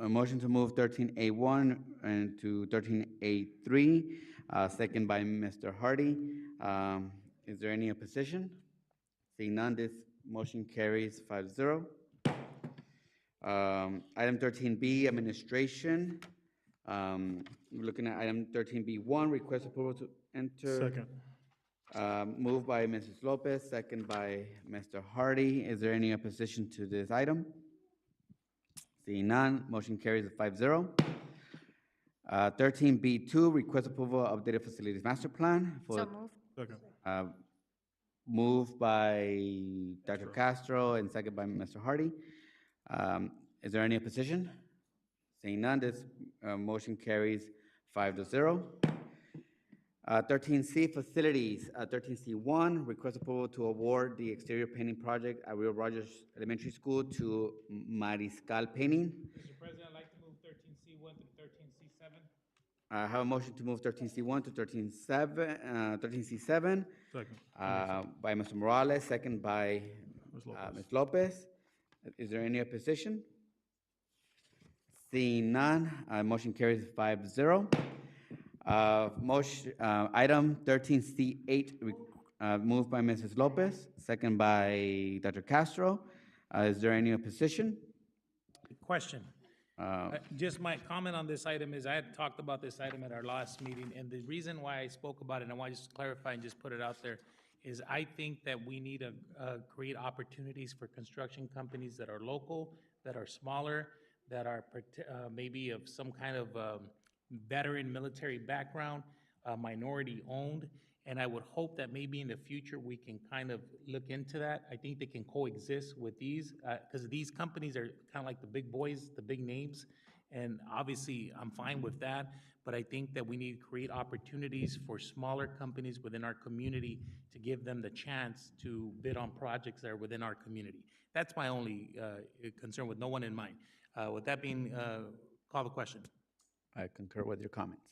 motion to move 13A1 and to 13A3, second by Mr. Hardy. Is there any opposition? Seeing none, this motion carries 5-0. Item 13B, administration. We're looking at item 13B1, request approval to enter. Second. Moved by Mrs. Lopez, second by Mr. Hardy. Is there any opposition to this item? Seeing none, motion carries at 5-0. 13B2, request approval of updated facilities master plan. So moved. Second. Moved by Dr. Castro and second by Mr. Hardy. Is there any opposition? Seeing none, this motion carries 5-0. 13C, facilities. 13C1, request approval to award the exterior painting project at Rio Rogers Elementary School to Mariscal Painting. Mr. President, I'd like to move 13C1 through I have a motion to move 13C1 to 13C7 Second. by Mr. Morales, second by Ms. Lopez. Is there any opposition? Seeing none, motion carries 5-0. Item 13C8, moved by Mrs. Lopez, second by Dr. Castro. Is there any opposition? Question. Just my comment on this item is I had talked about this item at our last meeting, and the reason why I spoke about it, and I want to just clarify and just put it out there, is I think that we need to create opportunities for construction companies that are local, that are smaller, that are maybe of some kind of veteran military background, minority owned, and I would hope that maybe in the future we can kind of look into that. I think they can coexist with these, because these companies are kind of like the big boys, the big names, and obviously I'm fine with that, but I think that we need to create opportunities for smaller companies within our community to give them the chance to bid on projects that are within our community. That's my only concern, with no one in mind. With that being, call the question. I concur with your comments.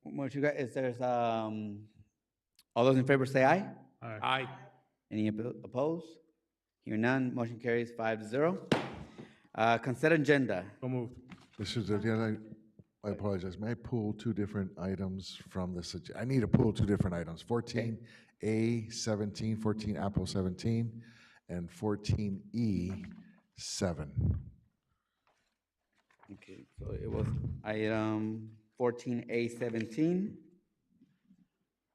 What you got is there's all those in favor say aye. Aye. Any opposed? Hearing none, motion carries 5-0. Consent agenda. So moved. Mr. Zadiel, I apologize. May I pull two different items from this? I need to pull two different items. 14A17, 14 Apple 17, and 14E7. Okay, so it was item 14A17.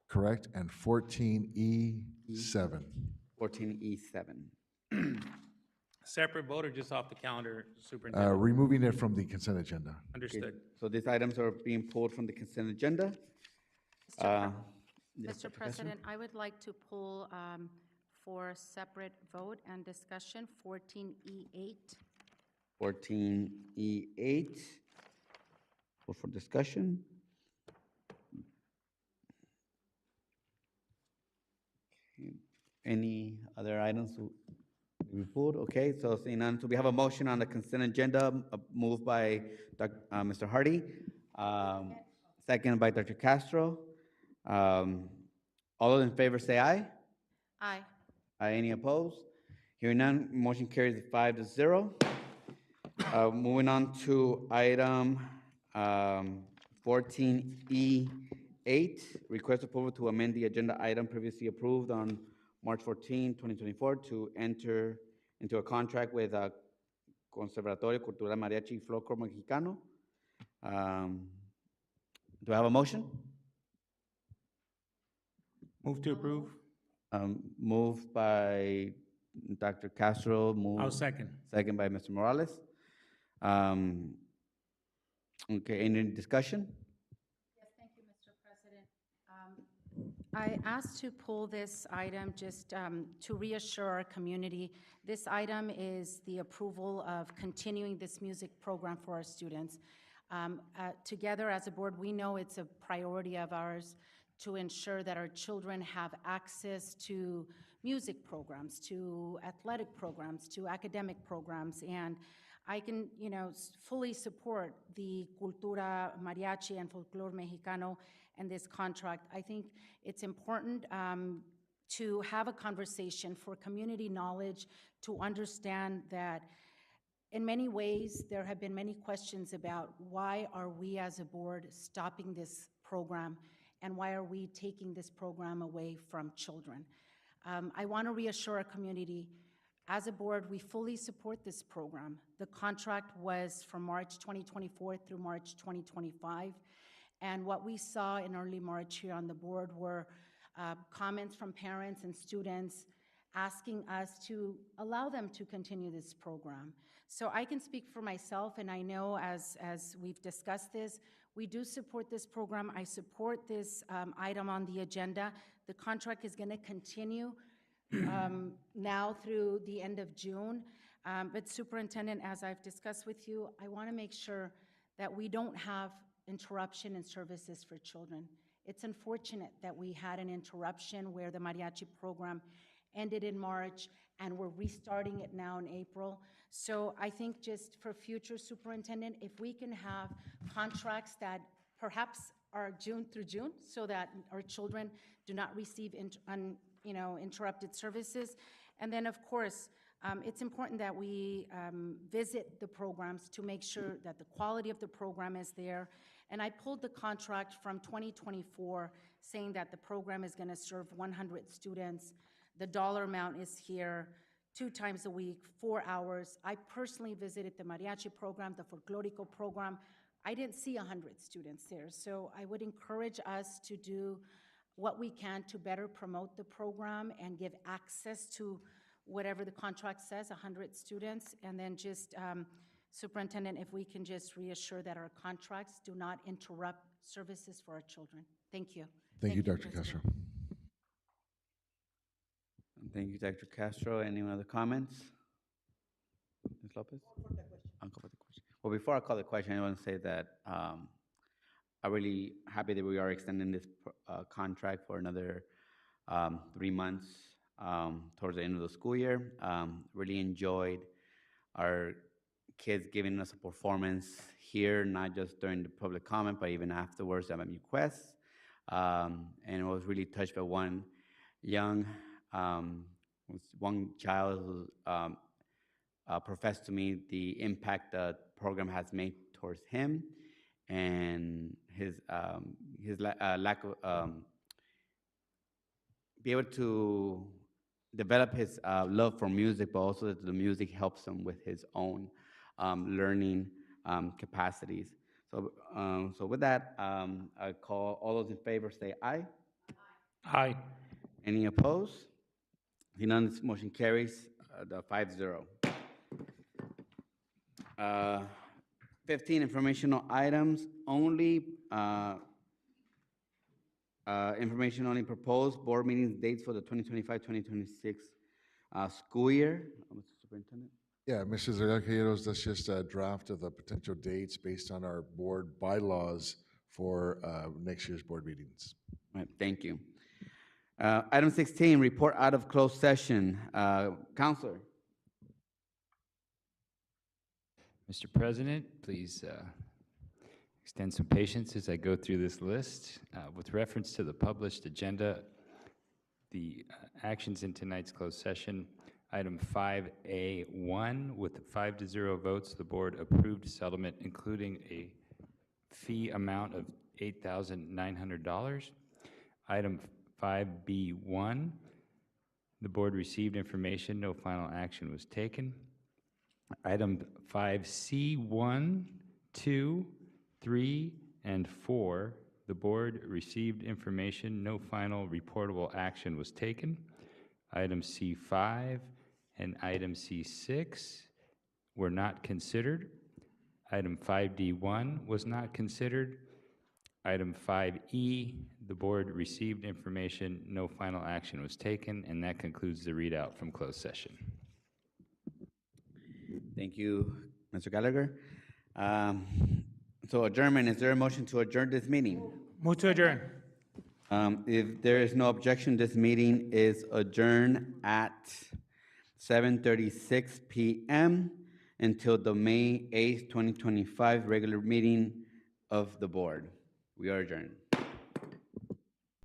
Correct, and 14E7. 14E7. Separate vote or just off the calendar, Superintendent? Removing it from the consent agenda. Understood. Okay, so these items are being pulled from the consent agenda. Mr. Yes, Mr. Dr. Castro? President, I would like to pull for separate vote and discussion 14E8. 14E8. Pulled for discussion. Okay. Any other items to be pulled? Okay, so seeing none, so we have a motion on the consent agenda, moved by Mr. Hardy, second by Dr. Castro. All those in favor say aye. Aye. Any opposed? Hearing none, motion carries 5-0. Moving on to item 14E8, request approval to amend the agenda item previously approved on March 14, 2024, to enter into a contract with Conservatorio Cultural Mariachi y Folklore Mexicano. Do I have a motion? Move to approve. Moved by Dr. Castro. I'll second. Second by Mr. Morales. Okay, any discussion? Yes, thank you, Mr. President. I asked to pull this item just to reassure our community. This item is the approval of continuing this music program for our students. Together as a board, we know it's a priority of ours to ensure that our children have access to music programs, to athletic programs, to academic programs, and I can, fully support the Cultura Mariachi and Folklore Mexicano and this contract. I think it's important to have a conversation for community knowledge, to understand that in many ways, there have been many questions about why are we as a board stopping this program and why are we taking this program away from children. I want to reassure our community, as a board, we fully support this program. The contract was from March 2024 through March 2025. And what we saw in early March here on the board were comments from parents and students asking us to allow them to continue this program. So I can speak for myself, and I know as we've discussed this, we do support this program. I support this item on the agenda. The contract is going to continue now through the end of June. But Superintendent, as I've discussed with you, I want to make sure that we don't have interruption in services for children. It's unfortunate that we had an interruption where the mariachi program ended in March, and we're restarting it now in April. So I think just for future superintendent, if we can have contracts that perhaps are June through June, so that our children do not receive interrupted services. And then, of course, it's important that we visit the programs to make sure that the quality of the program is there. And I pulled the contract from 2024 saying that the program is going to serve 100 students. The dollar amount is here, 2 times a week, 4 hours. I personally visited the mariachi program, the folklorico program. I didn't see 100 students there. So I would encourage us to do what we can to better promote the program and give access to whatever the contract says, 100 students. And then just, Superintendent, if we can just reassure that our contracts do not interrupt services for our children. Thank you. Thank you, Dr. President. Castro. Thank you, Dr. Castro. Any other comments? Ms. Lopez? I'll call for the question. Well, before I call the question, I want to say that I'm really happy that we are extending this contract for another 3 months towards the end of the school year. Really enjoyed our kids giving us a performance here, not just during the public comment, but even afterwards at MUQuest. And I was really touched by one child who professed to me the impact the program has made towards him and his lack of be able to develop his love for music, but also that the music helps him with his own learning capacities. So with that, I call all those in favor say aye. Aye. Any opposed? If none, this motion carries the 5-0. 15 informational items only. Information only proposed board meetings dates for the 2025-2026 school year. Mr. Superintendent. Yeah, Mrs. Real Calleros, that's just a draft of the potential dates based on our board bylaws for next year's board meetings. All right, thank you. Item 16, report out of closed session. Counselor. Mr. President, please extend some patience as I go through this list. With reference to the published agenda, the actions in tonight's closed session, item 5A1, with 5-0 votes, the board approved settlement, including a fee amount of $8,900. Item 5B1, the board received information, no final action was taken. Item 5C1, 2, 3, and 4, the board received information, no final reportable action was taken. Item C5 and item C6 were not considered. Item 5D1 was not considered. Item 5E, the board received information, no final action was taken, and that concludes the readout from closed session. Thank you, Mr. Gallagher. So adjournment, is there a motion to adjourn this meeting? Move to adjourn. If there is no objection, this meeting is adjourned at 7:36 p.m. until the May 8th, 2025 regular meeting of the board. We are adjourned.